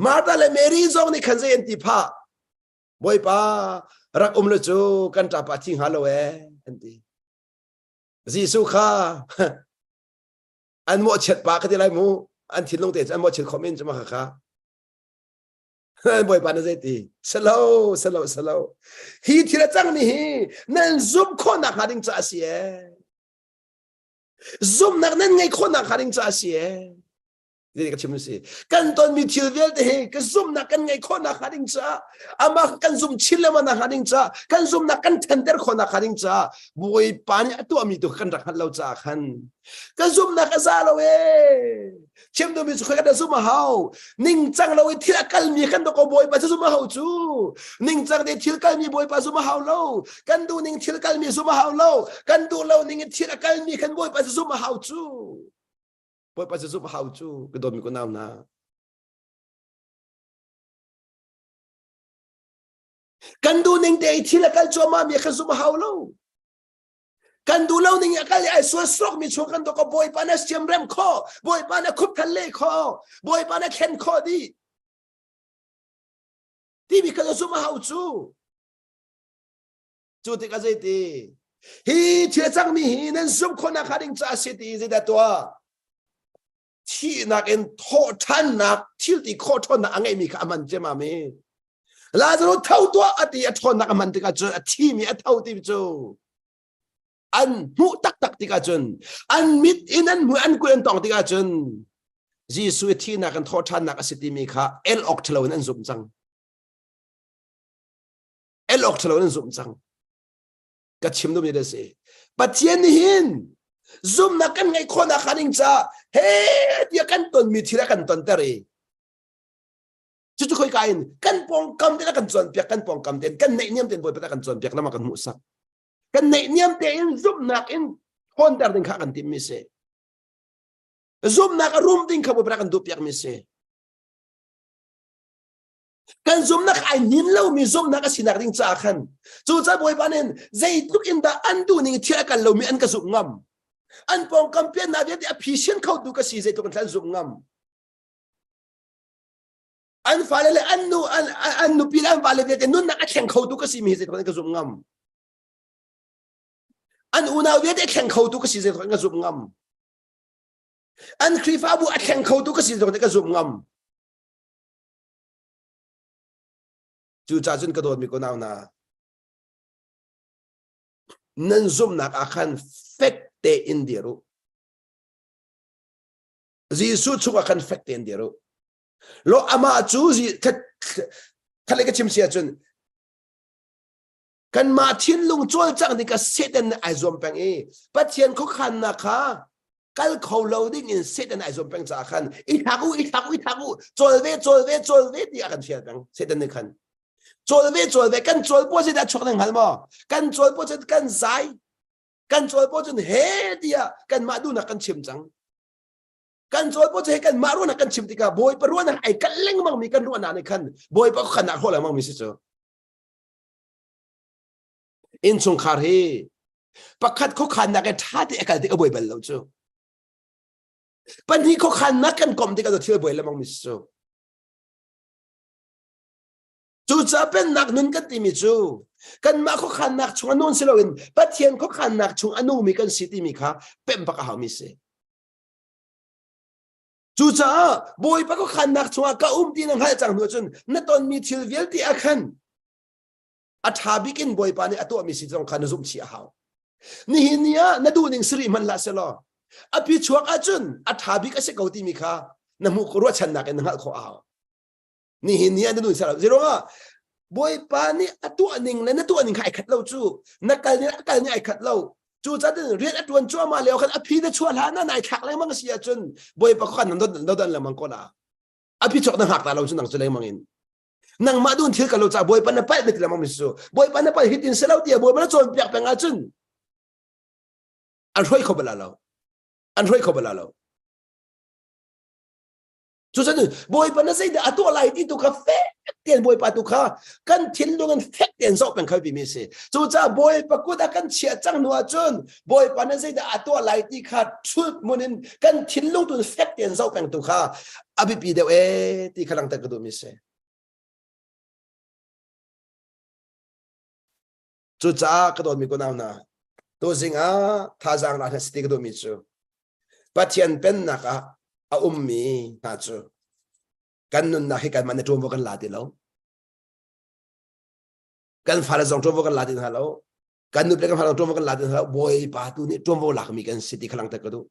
martha le mary zong ni khan se en ti pha boy pa rak lo chu kan ta pa thing ha lo anti jisu kha an mo chet pa ka ti lai mu an thin long te an mo chet comment ma kha boy pa na zai ti slow hi thira chang mi hi nan zoom kho na kharing cha si zoom na nan ngai kho na kharing cha si ni ka chim si kan ton mi thil vel te he ka zoom na kan ngai kho na kharing cha ama kan zoom chile ma na kharing cha kan zoom na kan tender kho na kharing cha boy pa ni atu ami to kan rakhan lo cha khan ka zoom na ka za lo chem do mi chu ka da zoom hau ning chang lo thil kal mi kan do ko boy pa zoom hau chu ning chang de thil kal mi boy pa zoom hau lo kan du ning thil kal mi zoom hau lo kan du lo ning thil kal mi kan boy pa zoom hau chu boy pa zoom hau chu ka do mi ko nam na kan du ning de thil kal chu ma mi kan zoom hau lo kan du lo ning akal ai so strok mi chu kan do ko boy pa na siam rem kho boy pa na khup thal le kho boy pa na khen kho di ti mi ka zoom hau chu ti ka zai ti hi thia chang mi hi nan zoom kho na kharing cha si ti zai da to thi nak en tho than nak thil ti kho thon na angai mi ka man je ma me lazarus thau to ati a thon nak man ti ka chu a thi mi a thau ti chu an mu tak ti ka chun an mit in an mu an ku en tong ti ka chun jisu thi na kan tho than nak asiti mi kha el ok thlo nan zum chang el ok thlo nan zum chang cái chim đâu như thế bắt chiến hin zoom na kan ngai khona khaning cha he dia kan ton mi thira kan ton tari chu khoi kain kan pong kam te kan chon pek kan pong kam ten kan nei niam ten boy pata kan chon pek lama kan mu sak kan nei niam te in zoom na in khon tar ding kha kan tim mi se zoom na ka room ding kha boy pata kan du pek mi se kan zoom na kai nin lo mi zoom na ka sinak ding cha khan chu cha boy panen zai look in the andu ning thira kan lo mi an ka zu ngam an pong kampian na dia appreciate khau du ka si zai to kan tlan zum ngam an falele an nu pilan vale dia nun na ka theng khau du ka si mi zai to kan ka zum ngam an una dia theng khau du ka si zai to kan ka zum ngam an khrifa bu a theng khau du ka si zai to kan ka zum ngam chu cha chun ka don mi ko naw na nan zum na ka khan fake te indiru jisu chuka kan fakte indiru lo ama chu ji khale ka chim sia chun kan ma thin lung chol chang ni ka seten ai zom pang e pathian ko khan na kha kal khau loading in seten ai zom pang cha khan I thaku chol ve ti akan sia pang seten ni khan chol ve kan chol po se da chok nang hal mo kan chol po se kan zai kan chol po chun he dia kan ma du na kan chim chang kan chol po che kan ma ru na kan chim tika boy pa ru na ai kan leng mang mi kan ru na ni khan boy pa khan na ho la mang mi si cho in chung khar he pakhat ko khan na ka tha ti ka ti boy bal lo chu pan hi ko khan na kan kom ti ka thil boy la mang mi si cho chu cha pen nak nun ka ti mi chu kan ma ko khan nak chung anon se lo in pathian ko khan nak chung anu mi kan city mi kha pem pa ka ha mi se chu cha boy pa ko khan nak chung ka ti nang hal chang nu chun na ton mi thil vel ti a khan a tha bikin boy pa ni ato mi si jong khan zum chi a haw ni hinia na du ning sri man la se lo a pi chuak a chun a tha bik a se ko ti mi kha na mu ko ro chan nak en hal kho a ni hinia na du sa zero a boy pa ni atu aning le na tu aning khai khat lo chu na kal ni ai khat lo chu cha den riat atun chu ma leo khan a phi na chua la na nai thak le mang sia chun boy pa khan nan dan la mang ko la a phi chok na hak ta lo chu nang chu le mang in nang ma dun thil ka lo cha boy pa na pa me la mang mi su boy pa na pa hitin se lo ti boy pa na chon pyak pa nga chun an roi ko bala lo chu cha boy pa na sei da atu lai ti tu ka fe tiền boy pa tu kha kan thin lu ngan fek tiền zo pen khai bi mi se chu cha boy pa ku da kan chia chang nuwa chun boy pa na sei da atwa lai ti kha thut munin kan thin lu tu fek tiền zo pen tu kha abi pi de e ti khalang ta ka du mi se chu cha ka do mi ko naw na to zinga tha jang la sti ka do mi chu pathian pen na ka a ummi ta chu kan nun na hi kan man trom vo kan la ti lo kan fara zong trom vo kan la ti ha lo kan nu ple kan fara trom vo kan la ti ha boy pa tu ni trom vo lak mi kan city khalang ta ka du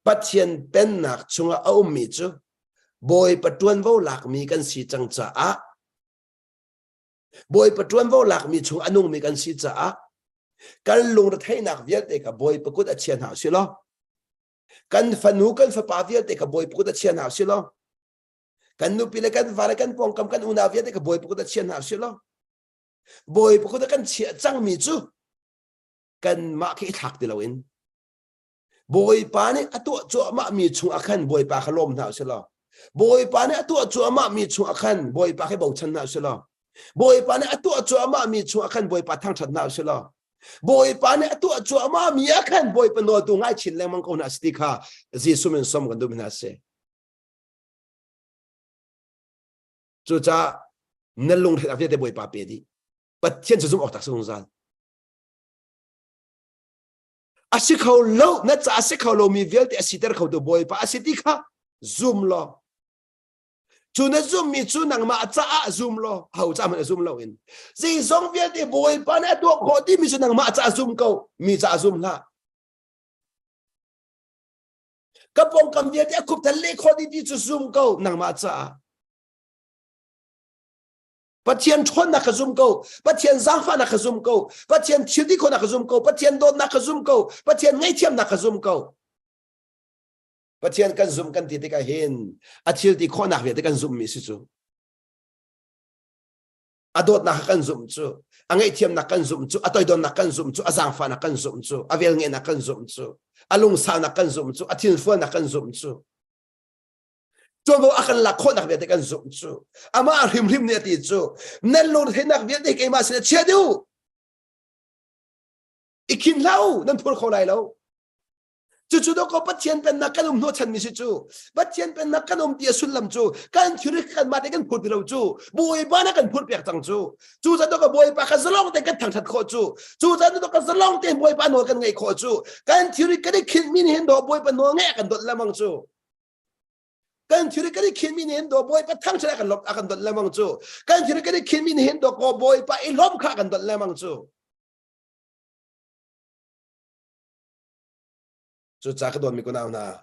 pathian pen nak chunga au mi chu boy pa tuan vo lak mi kan si chang cha a boy pa tuan vo lak mi chung anung mi kan si cha a kan lung da thai nak viet te ka boy pa kut a chian ha si lo kan fanu kan fa pa viet te ka boy pa kut a chian ha si lo kan nu pile kan vara kan pong kam kan una viet ka boy pu da chian ha si lo boy pu da kan chia chang mi chu kan ma ki thak ti lo in boy pa ni atu chu ma mi chu akhan boy pa khalom na si lo boy pa ni atu chu ma mi chu akhan boy pa ke bo chan na si lo boy pa ni atu chu ma mi chu akhan boy pa thang chat na si lo boy pa ni atu chu ma mi akhan boy pa no tu ngai chin le mang ko na sti kha jisu men som kan du na se chu cha na lung the avia de boy pa pe di pat chen chu zum ok tak sung zal asi khau lo na cha asi khau lo mi vel te asiter khau do boy pa asiti kha zoom lo chu na zoom mi chu nang ma cha a zoom lo hau cha man zoom lo in ji zong vel te boy pa na do kho ti mi chu nang ma cha zoom ko mi cha zoom la ka pong kam vel te khup ta le kho ti chu zoom ko nang ma cha Bắt thiên thôn nạc zoom câu, bắt thiên giang pha nạc zoom câu, bắt thiên thiếu đi khô nạc zoom câu, bắt thiên đôn nạc zoom câu, bắt thiên ngay thiêm nạc zoom câu. Bắt thiên kan zoom kan titi ka hin, at thiếu đi khô nạc việt kan zoom mi si chu. Adot nạc kan zoom chu, ngay thiêm nạc kan zoom chu, atoy đôn nạc kan zoom chu, giang pha nạc kan zoom chu, avel nghe nạc kan zoom chu, alung sa nạc kan zoom chu, atin phu nạc kan zoom chu. Cho vô akan lạc khô nạc việt kan zoom chu, ama rim rim ne ti chu, nên luôn thế nạc việt đi cái mà sẽ chết điu. Ikin lau, nên phur khô lại lau. Chú đó có bắt thiên bên nạc kan nô chân mi si chu, bắt thiên bên nạc kan tia sun lam chu, kan thuri kan mate kan phur pi lau chu, boi ba na kan phur piak tang chu, chú ra đó có boi ba kan zalong te kan thang that khô chu, chú ra đó có zalong te boi ba no kan ngai khô chu, kan thuri kan kin min hin do boi ba no ngai kan dot lamang chu. Kan thuri kan kin min hin do boi pa thang chara kan lop akan dot lamang chu, kan thuri kan kin min hin do ko boi pa ilom kha kan dot lamang chu. Chú cha cái đồn mi ko nào na,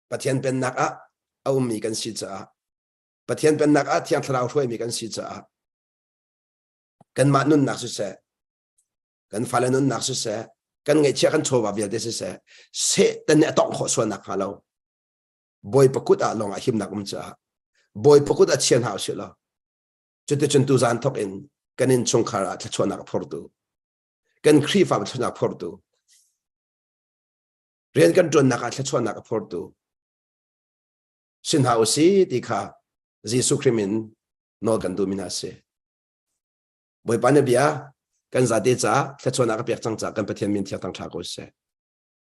bắt thiên bên nạc á, ông mi kan si cha, bắt thiên bên nạc á thiên thảo thuê mi kan si cha, kan mat nun nạc su se, kan phale nun nạc su se, kan ngay chia kan chova việc de su se tên nè tọng họ xuân nạc halau, boy pakut a long a him nạc cha, boy pakut a chien hao shi lo, chú te chân tu zan thok in, kan in chung khara thla chuan nạc portu, kan khri fa thla nạc portu. Riêng kan tuần nạc thla chuan nạc portu. Sin hao si ti kha Jesu Krimin no kan du mina se. Boy pa ne bia kan za de cha thla chuan nạc piak chang cha kan pathian min thia tang tha ko se.